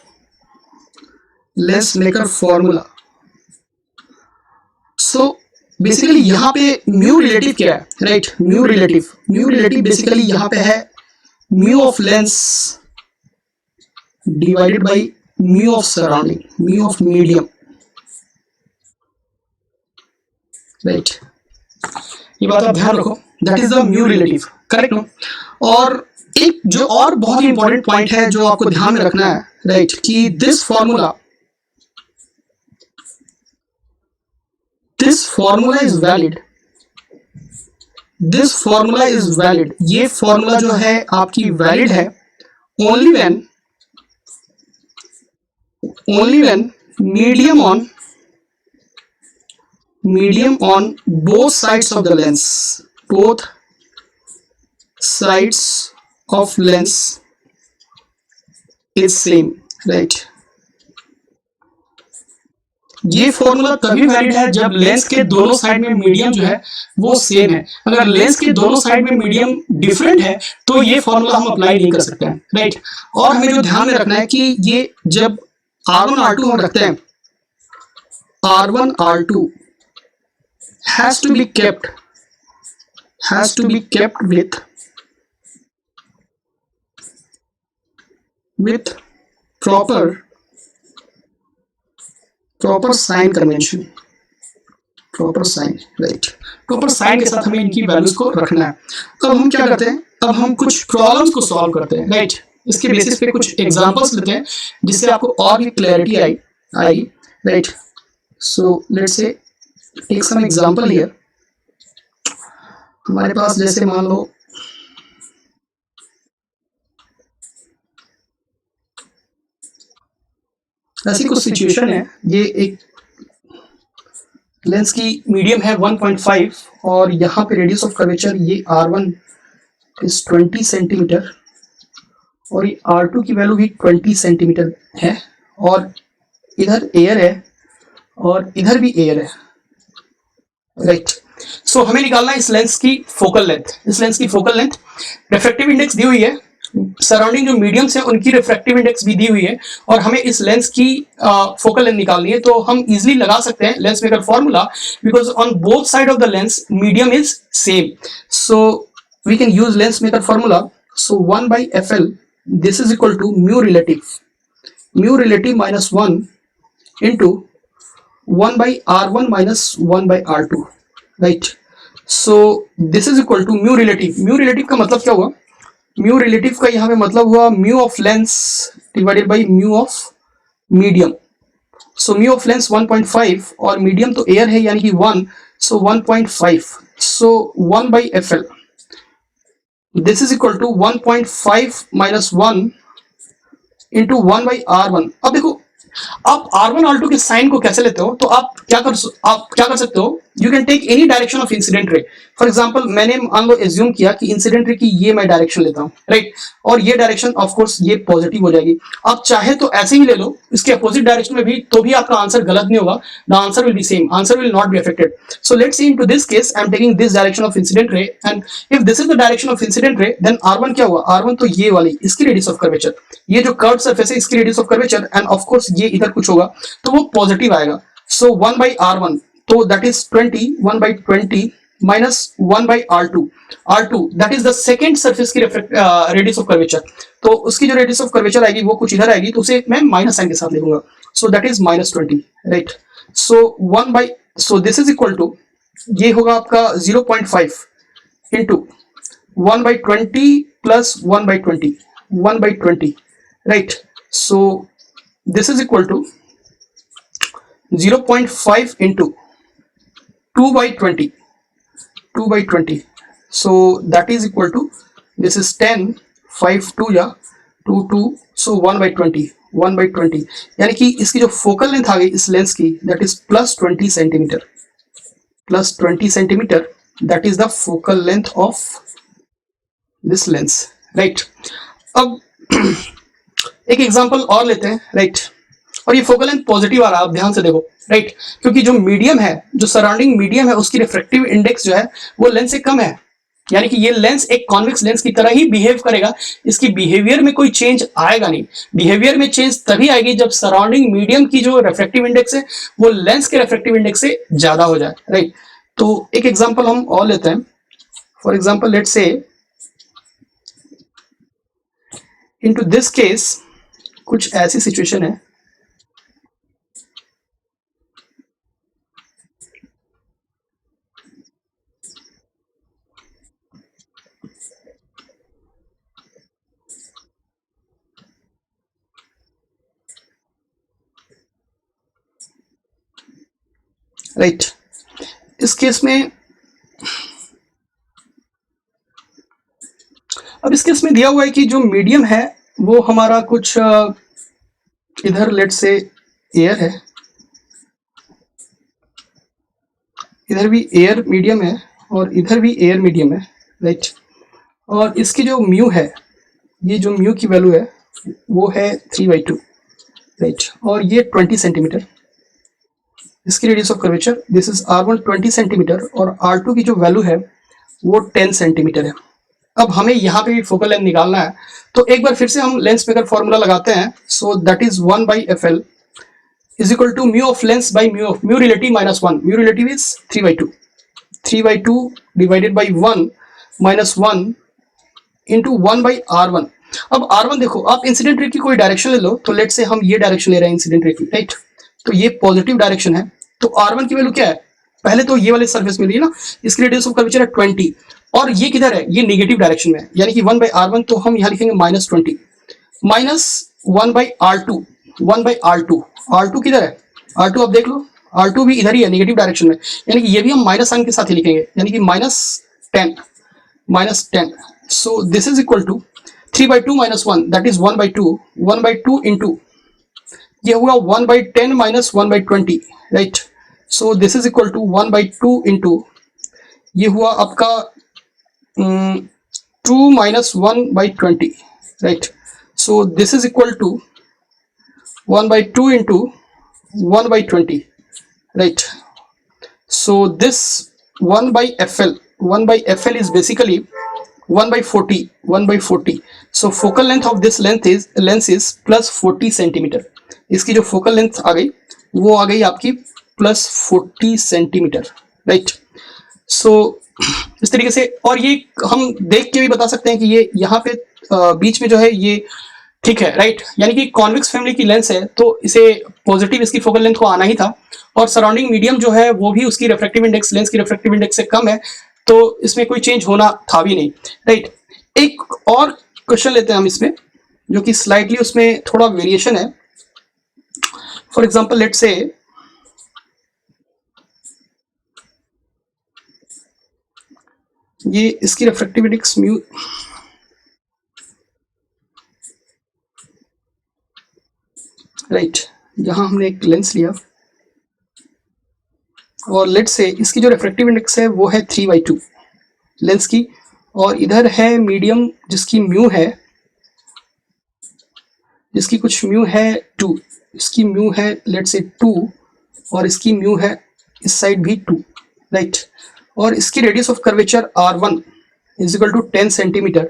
so basically यहाँ पे mu relative क्या है, right, mu relative basically यहाँ पे है mu of lens divided by mu of surrounding, mu of medium, right, ये बात आप ध्यान रखो, that is the mu relative, correct no. और एक जो और बहुत ही इंपॉर्टेंट पॉइंट है जो आपको ध्यान में रखना है, राइट, कि दिस फॉर्मूला इज वैलिड, ये फॉर्मूला जो है आपकी वैलिड है only when medium on both sides of the lens, both sides of lens is same, right, ये फॉर्मूला तभी वैलिड है जब लेंस के दोनों साइड में मीडियम जो है वो सेम है। अगर लेंस के दोनों साइड में मीडियम डिफरेंट है तो ये फॉर्मूला हम अप्लाई नहीं कर सकते हैं, राइट। और हमें जो ध्यान में रखना है कि ये जब R1 R2 हम रखते हैं, R1 R2 has to be kept with proper sign convention, proper sign के साथ हमें इनकी वैल्यूज को रखना है। अब हम क्या करते हैं, अब हम कुछ प्रॉब्लम्स को सॉल्व करते हैं, राइट। इसके बेसिस पे कुछ एग्जांपल्स लेते हैं जिससे आपको और भी क्लैरिटी आएगी, right. So let's say take some example here. हमारे पास जैसे मान लो ऐसी कुछ सिचुएशन है, ये एक लेंस की मीडियम है 1.5 और यहाँ पे रेडियस ऑफ कर्वेचर ये R1 इज 20 सेंटीमीटर और ये R2 की वैल्यू भी 20 सेंटीमीटर है और इधर एयर है और इधर भी एयर है, राइट। सो हमें निकालना है इस लेंस की फोकल लेंथ। इस लेंस की फोकल लेंथ रिफ्रैक्टिव इंडेक्स दी हुई है सराउंडिंग जो मीडियम्स है उनकी रिफ्रैक्टिव इंडेक्स भी दी हुई है और हमें इस लेंस की फोकल लेंथ निकालनी है, तो हम इजीली लगा सकते हैं lens maker formula, because on both side of the lens medium is same. So we can use lens maker formula. So 1 by FL, this is equal to mu relative minus 1 into 1 by R1 minus 1 by R2, right? So this is equal to mu relative का मतलब क्या हुआ? Mu relative का यहाँ पे मतलब हुआ mu of lens divided by mu of medium. So mu of lens 1.5 और मीडियम तो एयर है यानी कि 1, so 1.5. So 1 by FL, this is equal to 1.5 minus 1 into 1 by R1. अब देखो आप R1 R2 के साइन को कैसे लेते हो, तो आप क्या कर सकते हो, you can take any direction of incident ray. For example मैंने मान लो एज्यूम किया कि इंसिडेंट रे की ये मैं डायरेक्शन लेता हूं, राइट, और ये डायरेक्शन ऑफ कोर्स ये पॉजिटिव हो जाएगी. आप चाहे तो ऐसे ही ले लो इसके अपोजिट डायरेक्शन में भी, तो भी आपका आंसर गलत नहीं होगा. The answer will be same, answer will not be affected. So let's see into this case I am taking this direction of incident ray, and if this is the direction of incident ray, then R1 क्या हुआ, R1 तो ये वाली इसकी radius of curvature, ये जो curve surface है इसकी radius of curvature, end of course ये इधर कुछ होगा तो वो पॉजिटिव आएगा. सो 1 by R1, तो that is 20, 1 by 20 minus 1 by R2 that is the second surface की रेडियस ऑफ कर्वेचर. तो उसकी जो रेडियस ऑफ कर्वेचर आएगी वो कुछ इधर आएगी, तो उसे मैं माइनस साइन के साथ लिखूंगा. So that is -20, right. So this is equal to, ये होगा आपका 0.5 into 1 by 20 plus 1 by 20, 1 by 20, right. So this is equal to 0.5 into 2 by 20, 2 by 20. So that is equal to, this is 10, 5 2 या 2 2, so 1 by 20, 1 by 20, यानी कि इसकी जो focal length आ गई इस लेंस की, that is +20 centimetre, +20 centimetre, that is the focal length of this lens, right. अब एक एग्जांपल और लेते हैं, राइट, और ये फोकल लेंथ पॉजिटिव आ रहा है, आप ध्यान से देखो, राइट, क्योंकि जो मीडियम है, जो सराउंडिंग मीडियम है उसकी रिफ्रैक्टिव इंडेक्स जो है वो लेंस से कम है, यानी कि ये लेंस एक कॉन्वेक्स लेंस की तरह ही बिहेव करेगा, इसकी बिहेवियर में कोई चेंज आएगा नहीं. बिहेवियर में चेंज तभी आएगी जब सराउंडिंग मीडियम की जो रिफ्रैक्टिव इंडेक्स है वो लेंस के रिफ्रैक्टिव इंडेक्स से ज्यादा हो जाए, राइट. तो एक एग्जांपल हम और लेते हैं. For example let's say into this case कुछ ऐसी सिचुएशन है, राइट. इस केस में, अब इस केस में दिया हुआ है कि जो मीडियम है वो हमारा कुछ इधर लेट से एयर है, इधर भी एयर मीडियम है और इधर भी एयर मीडियम है, राइट. और इसकी जो म्यू है, ये जो म्यू की वैल्यू है वो है 3/2, राइट, और ये 20 सेंटीमीटर इसकी radius of curvature. This is R1 20 centimetre और R2 की जो वैल्यू है वो 10 सेंटीमीटर है. अब हमें यहाँ पे भी फोकल लेंथ निकालना है, तो एक बार फिर से हम लेंस मेकर फॉर्मूला लगाते हैं. सो that is 1 by FL is equal to mu of lens by mu relative minus 1. Mu relative is 3/2, 3/2 divided by 1 minus 1 into 1 by R1. अब R1 देखो, आप इंसिडेंट रे की कोई डायरेक्शन ले लो, तो लेट से हम ये डायरेक्शन ले रहे हैं इंसिडेंट रे की, राइट, तो ये पॉजिटिव डायरेक्शन है. तो R1 की वैल्यू क्या है, पहले तो ये वाले सरफेस में ली ना, इसकी रेडियस ऑफ कर्वेचर है 20, और ये किधर है, ये नेगेटिव डायरेक्शन में है, यानी कि 1 by R1, तो हम यहाँ लिखेंगे -20 minus 1 by R2, 1 by R2. R2 किधर है, R2 आप देख लो, R2 भी इधर ही है नेगेटिव डायरेक्शन में, यानी कि ये भी हम माइनस साइन के साथ ही लिखेंगे, यानी कि -10. So this is equal to 3/2 minus 1, that is 1/2, 1/2 into ये हुआ 1/10 minus 1/20, right. So this is equal to 1/2 into ये हुआ आपका 2 minus 1/20, right. So this is equal to 1/2 into 1/20, right. So this 1 by FL is basically 1/40, 1/40. So focal length of this lens is plus 40 centimetre. इसकी जो focal length आ गई वो आ गई आपकी प्लस 40 सेंटीमीटर, राइट। सो इस तरीके से, और ये हम देख के भी बता सकते हैं कि ये यहाँ पे बीच में जो है ये ठीक है, राइट। यानी कि कॉन्वेक्स फैमिली की लेंस है तो इसे पॉजिटिव इसकी फोकल लेंथ को आना ही था, और सराउंडिंग मीडियम जो है वो भी उसकी रिफ्रैक्टिव इंडेक्स लेंस की रिफ्रैक्टिव इंडेक्स से कम है, तो इसमें कोई चेंज होना था भी नहीं, राइट। एक और क्वेश्चन लेते हैं हम इसमें, जो कि स्लाइटली उसमें थोड़ा वेरिएशन है। फॉर एग्जाम्पल लेट्स से ये इसकी रिफ्रैक्टिव इंडेक्स म्यू, राइट। यहां हमने एक लेंस लिया और लेट्स से इसकी जो रिफ्रैक्टिव इंडेक्स है वो है 3/2 लेंस की, और इधर है मीडियम जिसकी म्यू है, जिसकी कुछ म्यू है 2, इसकी म्यू है लेट्स से 2, और इसकी म्यू है इस साइड भी 2, राइट। और इसकी radius of curvature R1 is equal to 10 centimetre,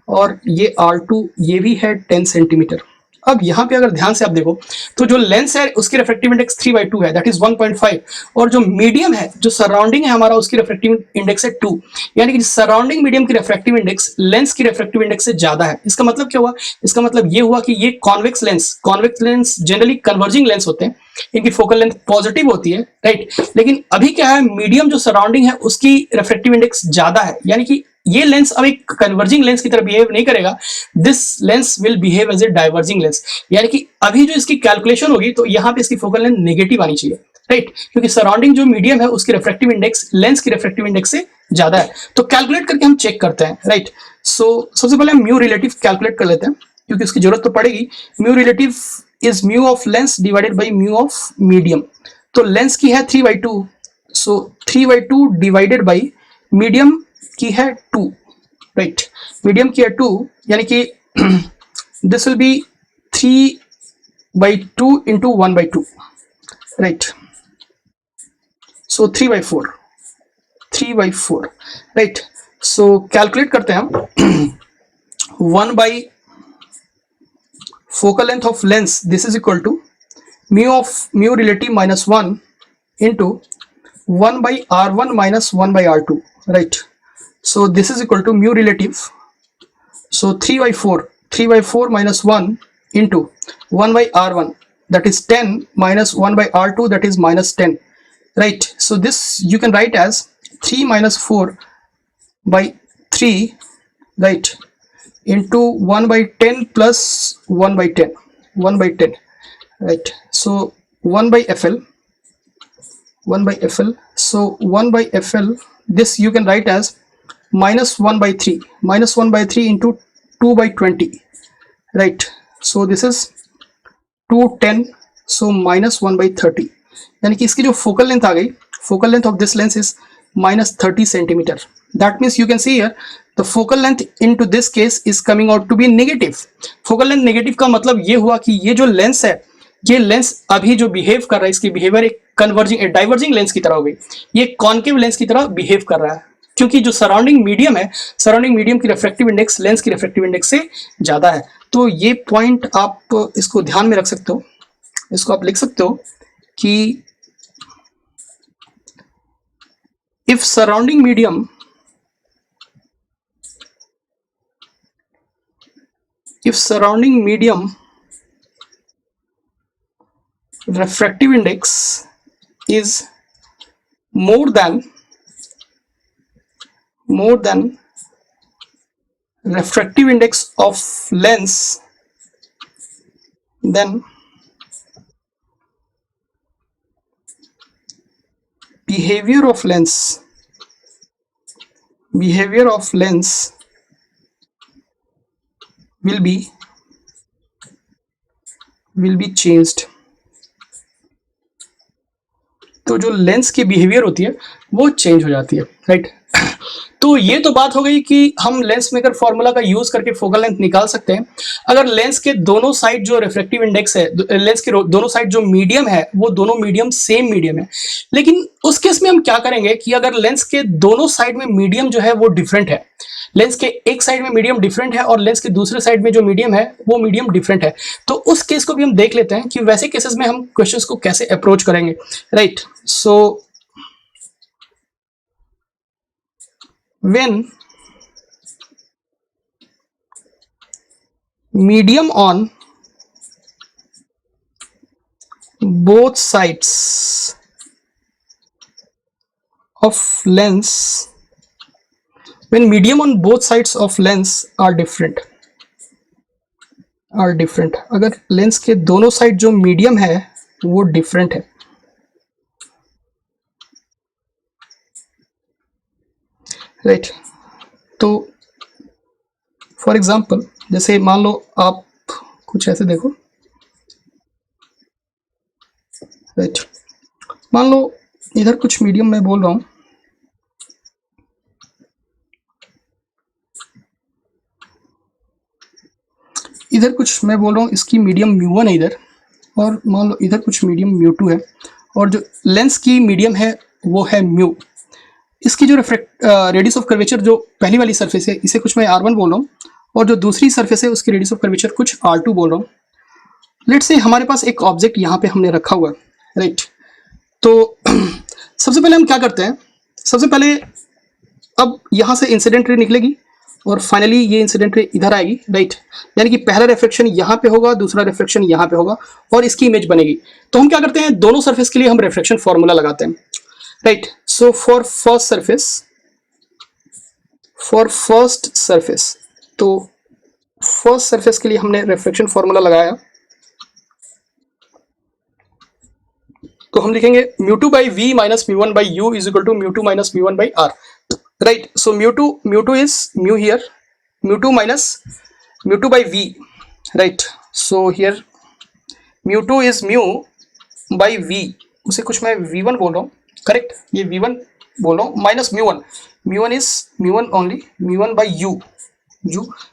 और ये R2 ये भी है 10 सेंटीमीटर। अब यहाँ पे अगर ध्यान से आप देखो तो जो लेंस है उसकी रिफ्रैक्टिव इंडेक्स 3/2 है, दैट इज 1.5, और जो मीडियम है जो सराउंडिंग है हमारा उसकी रिफ्रैक्टिव इंडेक्स है 2, यानी कि सराउंडिंग मीडियम की रिफ्रैक्टिव इंडेक्स लेंस की रिफ्रैक्टिव इंडेक्स से ज्यादा है। इसका मतलब क्या हुआ? इसका मतलब ये हुआ कि ये convex lens generally converging lens होते हैं, इनकी फोकल लेंथ पॉजिटिव होती है, राइट। लेकिन अभी क्या है, मीडियम जो सराउंडिंग है उसकी रिफ्रैक्टिव इंडेक्स ज्यादा है, यानी कि ये लेंस अब एक कन्वर्जिंग लेंस की तरह बिहेव नहीं करेगा, this lens will behave as a diverging lens. यानी कि अभी जो इसकी कैलकुलेशन होगी तो यहाँ पे इसकी फोकल लेंथ नेगेटिव आनी चाहिए, राइट, क्योंकि सराउंडिंग जो मीडियम है उसकी रिफ्रैक्टिव इंडेक्स लेंस की रिफ्रैक्टिव इंडेक्स से ज्यादा है। तो कैलकुलेट करके हम चेक करते हैं, राइट। सो सबसे पहले हम म्यू रिलेटिव कैलकुलेट कर लेते हैं, क्योंकि उसकी जरूरत तो पड़ेगी। Mu relative is mu of lens divided by mu of medium. तो लेंस की है 3/2, सो 3/2 डिवाइडेड बाई मीडियम की है 2, राइट। मीडियम की है 2, यानी कि this will be 3/2 into 1/2, right. So 3/4, right. So calculate करते हैं हम 1 by focal length of lens, this is equal to mu relative minus 1 into 1 by R1 minus 1 by R2, right. So this is equal to mu relative. So 3/4 minus 1 into 1 by R1, that is 10, minus 1 by R2, that is minus 10, right. So this you can write as 3 minus 4 by 3, right, into 1 by 10 plus 1 by 10, 1 by 10, right. So 1 by FL, 1 by FL. So 1 by FL, this you can write as minus 1 by 3, minus 1 by 3 into 2 by 20, right. So this is 210, so minus 1 by 30, यानी कि इसकी जो focal length आ गई, focal length of this lens is minus 30 centimetre. That means you can see here the focal length in to this case is coming out to be negative. Focal length negative का मतलब ये हुआ कि ये जो lens है, ये lens अभी जो बिहेव कर रहा है, इसकी बिहेवियर एक कन्वर्जिंग डाइवर्जिंग लेंस की तरह हो गई, ये कॉन्केव लेंस की तरह बिहेव कर रहा है, क्योंकि जो सराउंडिंग मीडियम है, सराउंडिंग मीडियम की रिफ्रैक्टिव इंडेक्स लेंस की रिफ्रैक्टिव इंडेक्स से ज्यादा है। तो ये पॉइंट आप इसको ध्यान में रख सकते हो, इसको आप लिख सकते हो कि if surrounding medium refractive index is more than refractive index of lens, then behavior of lens will be changed। तो जो लेंस की बिहेवियर होती है वो चेंज हो जाती है, राइट। तो ये तो बात हो गई कि हम लेंस मेकर फॉर्मूला का यूज करके फोकल लेंथ निकाल सकते हैं। अगर लेंस के दोनों साइड जो रिफ्रैक्टिव इंडेक्स है, लेंस के दोनों साइड जो मीडियम है, वो दोनों मीडियम सेम मीडियम है, लेकिन उस केस में हम क्या करेंगे कि अगर लेंस के दोनों साइड में मीडियम जो है वो डिफरेंट है, लेंस के एक साइड में मीडियम डिफरेंट है और लेंस के दूसरे साइड में जो मीडियम है वो मीडियम डिफरेंट है, तो उस केस को भी हम देख लेते हैं कि वैसे केसेस में हम क्वेश्चंस को कैसे अप्रोच करेंगे, right. So when medium on both sides of lens, when medium on both sides of lens are different, अगर लेंस के दोनों साइड जो मीडियम है वो डिफरेंट है, राइट। तो फॉर एग्जांपल जैसे मान लो आप कुछ ऐसे देखो, राइट। मान लो इधर कुछ मीडियम मैं बोल रहा हूं, इधर कुछ मैं बोल रहा हूँ इसकी मीडियम म्यू1 है इधर, और मान लो इधर कुछ मीडियम म्यू2 है, और जो लेंस की मीडियम है वो है म्यू। इसकी जो रेडियस ऑफ कर्वेचर जो पहली वाली सरफेस है इसे कुछ मैं r1 बोल रहा हूँ, और जो दूसरी सरफेस है उसकी रेडियस ऑफ कर्वेचर कुछ r2 बोल रहा हूँ। लेट्स से हमारे पास एक ऑब्जेक्ट यहाँ पे हमने रखा हुआ है, राइट। तो सबसे पहले हम क्या करते हैं, सबसे पहले अब यहाँ से इंसिडेंट रे निकलेगी और फाइनली ये इंसिडेंट रे इधर आएगी, राइट। यानी कि पहला रिफ्लेक्शन यहाँ पे होगा, दूसरा रिफ्लेक्शन यहाँ पे होगा और इसकी इमेज बनेगी। तो हम क्या करते हैं, दोनों सरफेस के लिए हम रिफ्लेक्शन फॉर्मूला लगाते हैं, right. So for first surface, तो फर्स्ट सरफेस के लिए हमने रिफ्लेक्शन फॉर्मूला लगाया, तो हम लिखेंगे μ2 by v minus μ1 by u is equal to μ2 minus μ1 by r, right. So μ2 is mu here, μ2 minus μ2 by v, right. So here μ2 is mu by v, उसे कुछ मैं v1 बोल रहा हूँ, करेक्ट, ये v1 बोल रहा हूँ, minus μ1 is μ1 only, μ1 by u,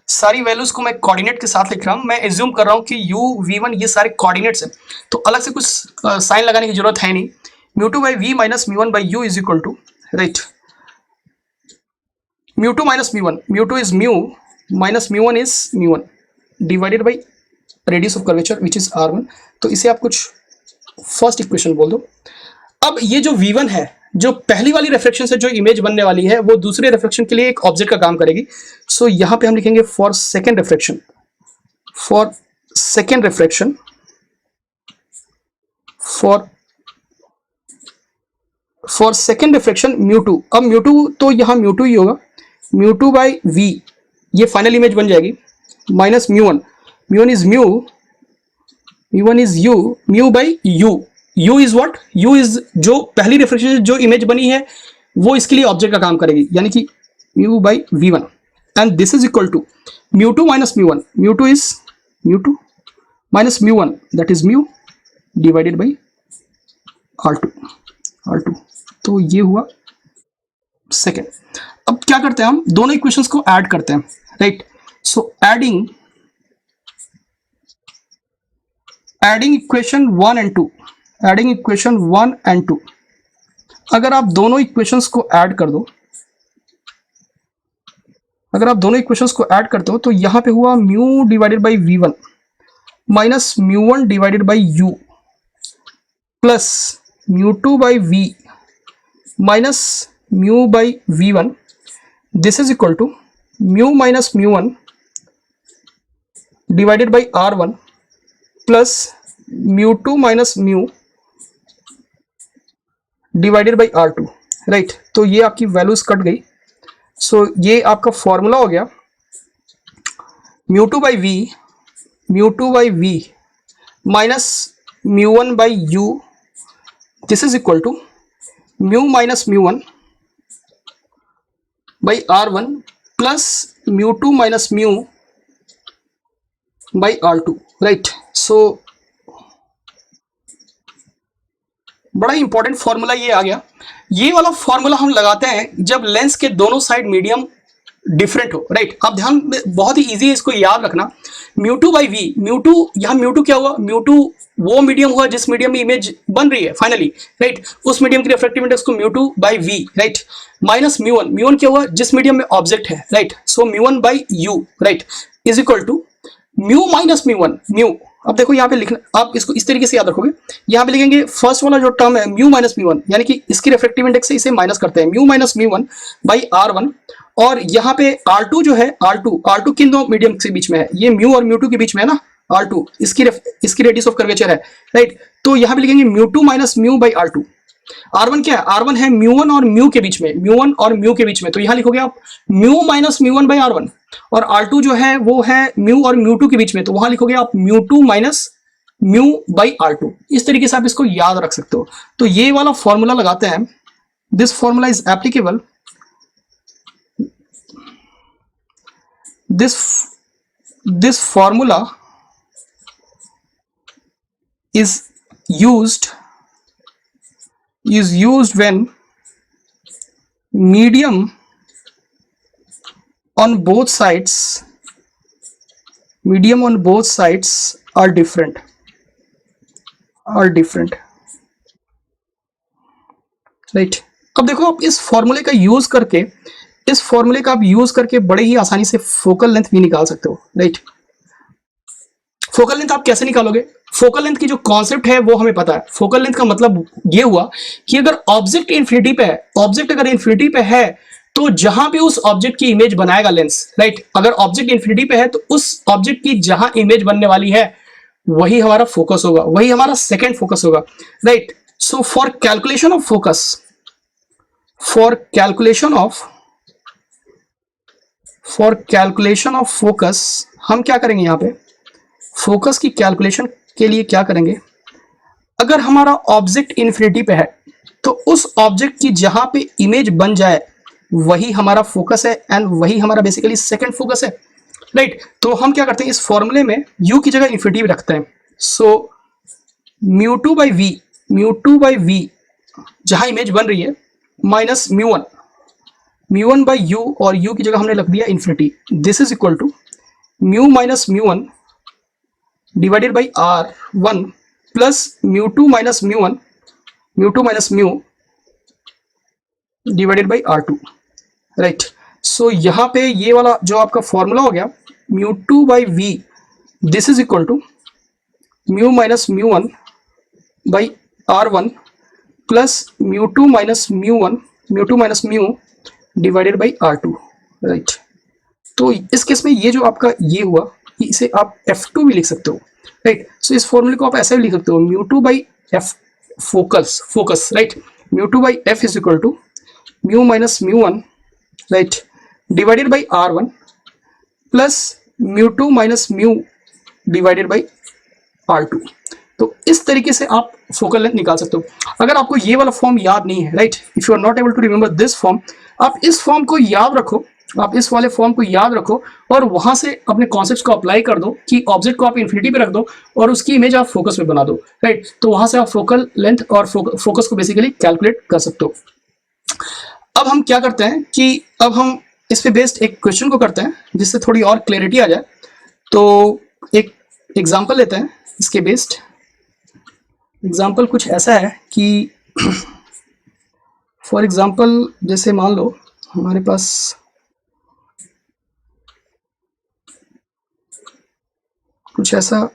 सारी वैल्यूज को मैं कोऑर्डिनेट के साथ लिख रहा हूं, मैं एज्यूम कर रहा हूं कि u v1 ये सारे कोऑर्डिनेट्स हैं, तो अलग से कुछ साइन लगाने की जरूरत है नहीं। μ2 by v minus μ1 by u is equal to, right, μ2 minus μ1, μ2 is mu minus μ1 is μ1 divided by radius of curvature which is r1। तो इसे आप कुछ फर्स्ट इक्वेशन बोल दो। अब ये जो v1 है, जो पहली वाली रिफ्लेक्शन से जो इमेज बनने वाली है वो दूसरे रिफ्लेक्शन के लिए एक ऑब्जेक्ट का काम करेगी। सो यहां पे हम लिखेंगे for second reflection, for second reflection μ2। अब μ2 तो यहां μ2 ही होगा, μ2 by v, ये फाइनल इमेज बन जाएगी, minus μ1 is μ1 is u, mu by u, u is what, u is जो पहली रिफ्लेक्शन जो इमेज बनी है वो इसके लिए ऑब्जेक्ट का काम करेगी, यानी कि mu by v1, and this is equal to μ2 minus μ1, μ2 is μ2 minus μ1, that is mu divided by r2। तो ये हुआ सेकेंड। अब क्या करते हैं, हम दोनों इक्वेशंस को ऐड करते हैं, right. So adding equation 1 and 2, adding equation 1 and 2, अगर आप दोनों इक्वेशंस को ऐड कर दो, तो यहां पे हुआ mu divided by v1 minus μ1 divided by u plus μ2 by v minus mu by v1, this is equal to mu minus μ1 divided by r1 plus μ2 minus mu divided by r2, right. तो ये आपकी values cut गई। सो ये आपका formula हो गया μ2 by v minus μ1 by u, this is equal to mu minus μ1 by r1 plus μ2 minus mu by r2, right. So बड़ा important formula ये आ गया। ये वाला फॉर्मूला हम लगाते हैं जब लेंस के दोनों साइड मीडियम डिफरेंट हो, राइट। अब ध्यान, बहुत ही इजी है, इसको याद रखना। Mu two by v, mu two, यहाँ म्यू टू क्या हुआ, म्यू टू वो मीडियम हुआ जिस मीडियम में इमेज बन रही है फाइनली, राइट। उस मीडियम की रिफ्रैक्टिव इंडेक्स को mu two by v, right. Minus mu one क्या हुआ, जिस मीडियम में ऑब्जेक्ट है, right. So mu one by u, right, is equal to mu minus mu one, mu. अब देखो यहाँ पे लिखना, आप इसको इस तरीके से याद रखोगे, यहाँ पे लिखेंगे फर्स्ट वाला जो टर्म है म्यू माइनस म्यू वन, यानी कि इसकी रिफ्रैक्टिव इंडेक्स से इसे माइनस करते हैं, mu minus mu one by R one. और यहाँ पे R2 जो है, R2 किन दो मीडियम के बीच में है, ये म्यू और म्यू टू के बीच में है ना, R2 इसकी रेडियस ऑफ कर्वेचर है, राइट। तो यहाँ पे लिखेंगे mu two minus mu by R2। R1 क्या है, R1 है म्यू वन और म्यू के बीच में, म्यू वन और म्यू के बीच में, तो यहाँ लिखोगे आप mu minus mu one by R1। और R2 जो है वो है म्यू और म्यू टू के बीच में, तो वहां लिखोगे आप mu two minus mu by R2। इस तरीके से आप इसको याद रख सकते हो। तो ये वाला फॉर्मूला लगाते हैं, this formula is applicable, this formula is used when medium on both sides are different, right। अब देखो, आप इस फॉर्मूले का यूज करके बड़े ही आसानी से फोकल लेंथ भी निकाल सकते हो, राइट। फोकल लेंथ आप कैसे निकालोगे, फोकल लेंथ की जो कॉन्सेप्ट है वो हमें पता है। फोकल लेंथ का मतलब ये हुआ कि अगर ऑब्जेक्ट इन्फिनिटी पे है, ऑब्जेक्ट अगर इन्फिनिटी पे है तो जहां पे उस ऑब्जेक्ट की इमेज बनाएगा लेंस, राइट। अगर ऑब्जेक्ट इन्फिनिटी पे है तो उस ऑब्जेक्ट की जहां इमेज बनने वाली है वही हमारा फोकस होगा, वही हमारा सेकेंड फोकस होगा, right. So for calculation of focus हम क्या करेंगे, यहाँ पे फोकस की कैलकुलेशन के लिए क्या करेंगे, अगर हमारा ऑब्जेक्ट इन्फिनिटी पे है तो उस ऑब्जेक्ट की जहां पे इमेज बन जाए वही हमारा फोकस है, एंड वही हमारा बेसिकली सेकंड फोकस है, राइट। तो हम क्या करते हैं, इस फॉर्मूले में u की जगह इन्फिनिटी रखते हैं। So mu two by v जहां इमेज बन रही है minus mu one by u, और u की जगह हमने रख दिया infinity. This is equal to mu minus mu one divided by R1 plus mu two minus mu divided by R2, right. So यहाँ पे ये वाला जो आपका फॉर्मूला हो गया, mu two by v, this is equal to mu minus mu one by R1 plus mu two minus mu divided by R2, right. तो इस केस में ये जो आपका ये हुआ, इसे आप F2 भी लिख सकते हो, राइट। सो इस फॉर्मूले को आप ऐसे भी लिख सकते हो, mu two by F focus, right. Mu two by F is equal to mu minus mu one, right, divided by R1 plus mu two minus mu divided by R2। तो इस तरीके से आप फोकल लेंथ निकाल सकते हो। अगर आपको ये वाला फॉर्म याद नहीं है, right, if you are not able to remember this form, आप इस फॉर्म को याद रखो, आप इस वाले फॉर्म को याद रखो और वहां से अपने कॉन्सेप्ट्स को अप्लाई कर दो कि ऑब्जेक्ट को आप इन्फिनिटी पे रख दो और उसकी इमेज आप फोकस में बना दो, राइट। तो वहां से आप फोकल लेंथ और फोकस को बेसिकली कैलकुलेट कर सकते हो। अब हम क्या करते हैं कि अब हम इस पे बेस्ड एक क्वेश्चन को करते हैं जिससे थोड़ी और क्लैरिटी आ जाए। तो एक एग्जाम्पल लेते हैं इसके बेस्ड। एग्जाम्पल कुछ ऐसा है कि फॉर एग्जाम्पल जैसे मान लो हमारे पास कुछ ऐसा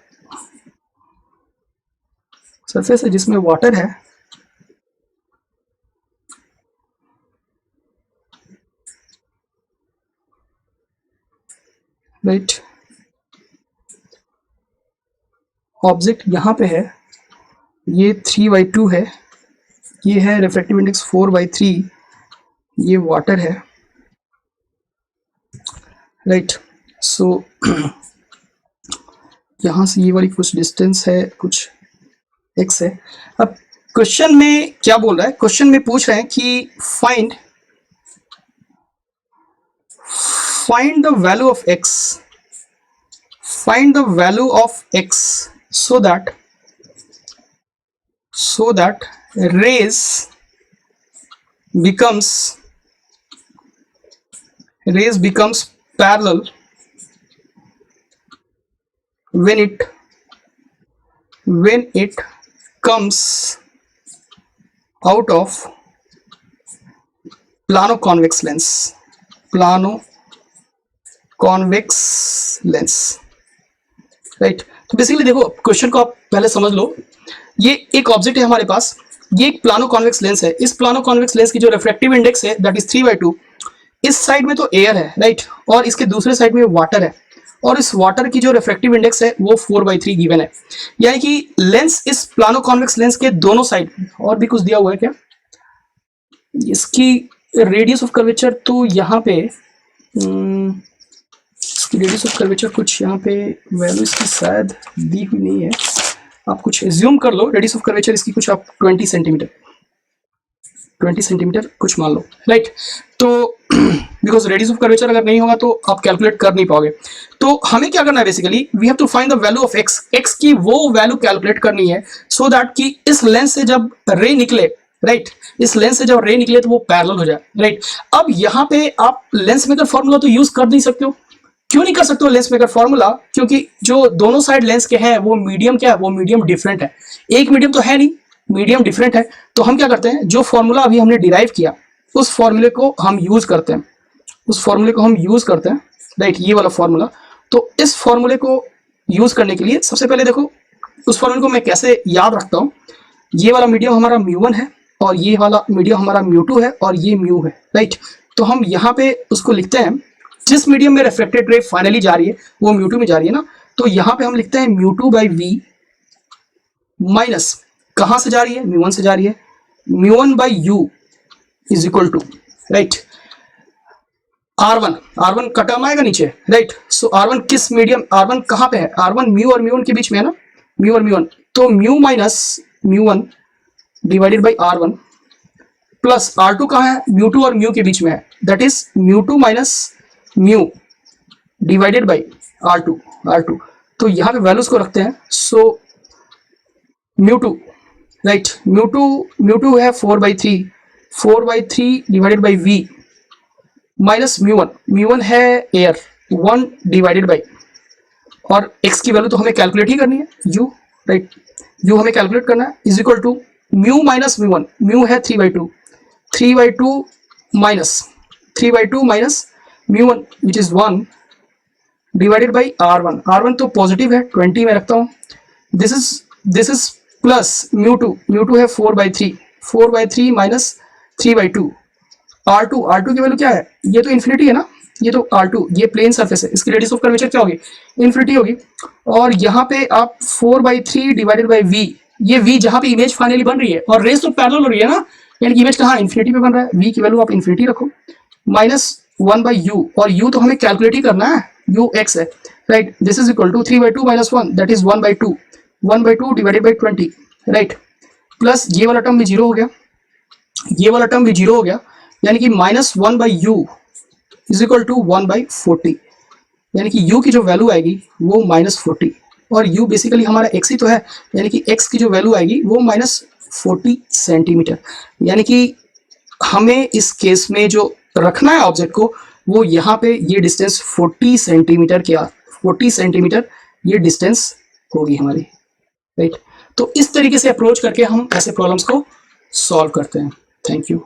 सरफेस है जिसमें वाटर है, राइट। ऑब्जेक्ट यहाँ पे है, ये 3/2 है, ये है रिफ्रैक्टिव इंडेक्स 4/3, ये वाटर है, राइट। सो यहाँ से ये वाली कुछ डिस्टेंस है, कुछ x है। अब क्वेश्चन में क्या बोल रहा है, क्वेश्चन में पूछ रहे हैं कि find the value of x so that rays becomes parallel when it comes out of plano-convex lens. Right. तो बेसिकली देखो, क्वेश्चन को आप पहले समझ लो। ये एक ऑब्जेक्ट है हमारे पास, ये एक प्लानो कॉन्वेक्स लेंस है। इस प्लानो कॉन्वेक्स लेंस की जो रिफ्रैक्टिव इंडेक्स है दैट इज 3/2। इस साइड में तो एयर है, राइट, और इसके दूसरे साइड में वाटर है, और इस वाटर की जो रिफ्रैक्टिव इंडेक्स है वो 4/3 गिवन है। यानी कि लेंस, इस प्लानो कॉन्वेक्स लेंस के दोनों साइड, और भी कुछ दिया हुआ है क्या, इसकी रेडियस ऑफ कर्वेचर तो यहाँ पे इसकी रेडियस ऑफ कर्वेचर कुछ यहाँ पे वैल्यू इसकी शायद दी हुई नहीं है। आप कुछ एज्यूम कर लो, रेडियस ऑफ कर्वेचर इसकी कुछ आप 20 सेंटीमीटर कुछ मान लो, राइट। तो बिकॉज रेडियस ऑफ कर्वेचर अगर नहीं होगा तो आप कैलकुलेट कर नहीं पाओगे। तो हमें क्या करना है, basically we have to find the value of x की वो वैल्यू कैलकुलेट करनी है, सो दैट कि इस लेंस से जब रे निकले, राइट, इस लेंस से जब रे निकले तो वो पैरेलल हो जाए, राइट। अब यहाँ पे आप लेंस मेकर फॉर्मूला तो यूज कर नहीं सकते हो। क्यों नहीं कर सकते हो लेंस मेकर फॉर्मूला? क्योंकि जो दोनों साइड लेंस के हैं वो मीडियम क्या है, वो मीडियम डिफरेंट है। एक मीडियम तो है नहीं, मीडियम डिफरेंट है। तो हम क्या करते हैं, जो फॉर्मूला अभी हमने डिराइव किया उस फॉर्मूले को हम यूज करते हैं, राइट, ये वाला फॉर्मूला। तो इस फॉर्मूले को यूज करने के लिए सबसे पहले देखो उस फॉर्मूले को मैं कैसे याद रखता हूँ। ये वाला मीडियम हमारा μ1 है, और ये वाला मीडियम हमारा μ2 है, और ये μ है, राइट। तो हम यहाँ पे उसको लिखते हैं, जिस मीडियम में रिफ्लेक्टेड रे फाइनली जा रही है वो μ2 में जा रही है ना, तो यहाँ पे हम लिखते हैं μ2/v माइनस, कहाँ से जा रही है, μ1 से जा रही है, μ1/u is equal to, right, R1 का टर्म आएगा नीचे, राइट। सो R1 किस मीडियम, R1 कहाँ पे है, R1 μ और μ1 के बीच में है ना, μ और μ1, तो μ minus μ1 divided by R1 plus R2 कहाँ है, μ2 और μ के बीच में है, that is μ2 minus μ divided by R2। तो यहाँ पे वैल्यूज को रखते हैं। सो μ2, राइट, μ2 है 4/3 डिवाइडेड बाई v माइनस μ1 है एयर 1 डिवाइडेड बाई, और x की वैल्यू तो हमें कैलकुलेट ही करनी है, u, राइट, u हमें कैलकुलेट करना है, इज इक्वल टू μ माइनस μ1, μ है 3/2 minus μ1 which is 1 divided by R1 तो पॉजिटिव है 20 में रखता हूँ, दिस इज प्लस μ2 है 4/3 माइनस 3/2 R2 की वैल्यू क्या है, ये तो इन्फिनिटी है ना, ये तो R2, ये प्लेन सरफेस है, इसकी रेडियस ऑफ कर्वेचर क्या होगी, इन्फिनिटी होगी। और यहाँ पे आप 4/3 डिवाइडेड बाई v, ये v जहाँ पे इमेज फाइनली बन रही है और रेस तो पैरेलल हो रही है ना, यानी कि इमेज कहाँ, इन्फिनिटी पे बन रहा है, v की वैल्यू आप इन्फिनिटी रखो, माइनस 1/u, और u तो हमें कैलकुलेट ही करना है, u x है, right, this is equal to 3/2 minus 1 that is 1/2 divided by 20, right, plus ये वाला टर्म भी जीरो हो गया, यानी कि minus 1/u is equal to 1/40, यानी कि u की जो वैल्यू आएगी वो -40, और u बेसिकली हमारा x ही तो है, यानी कि x की जो वैल्यू आएगी वो -40 सेंटीमीटर। यानी कि हमें इस केस में जो रखना है ऑब्जेक्ट को, वो यहाँ पे ये डिस्टेंस 40 सेंटीमीटर ये डिस्टेंस होगी हमारी, राइट। तो इस तरीके से अप्रोच करके हम ऐसे प्रॉब्लम्स को सॉल्व करते हैं। Thank you.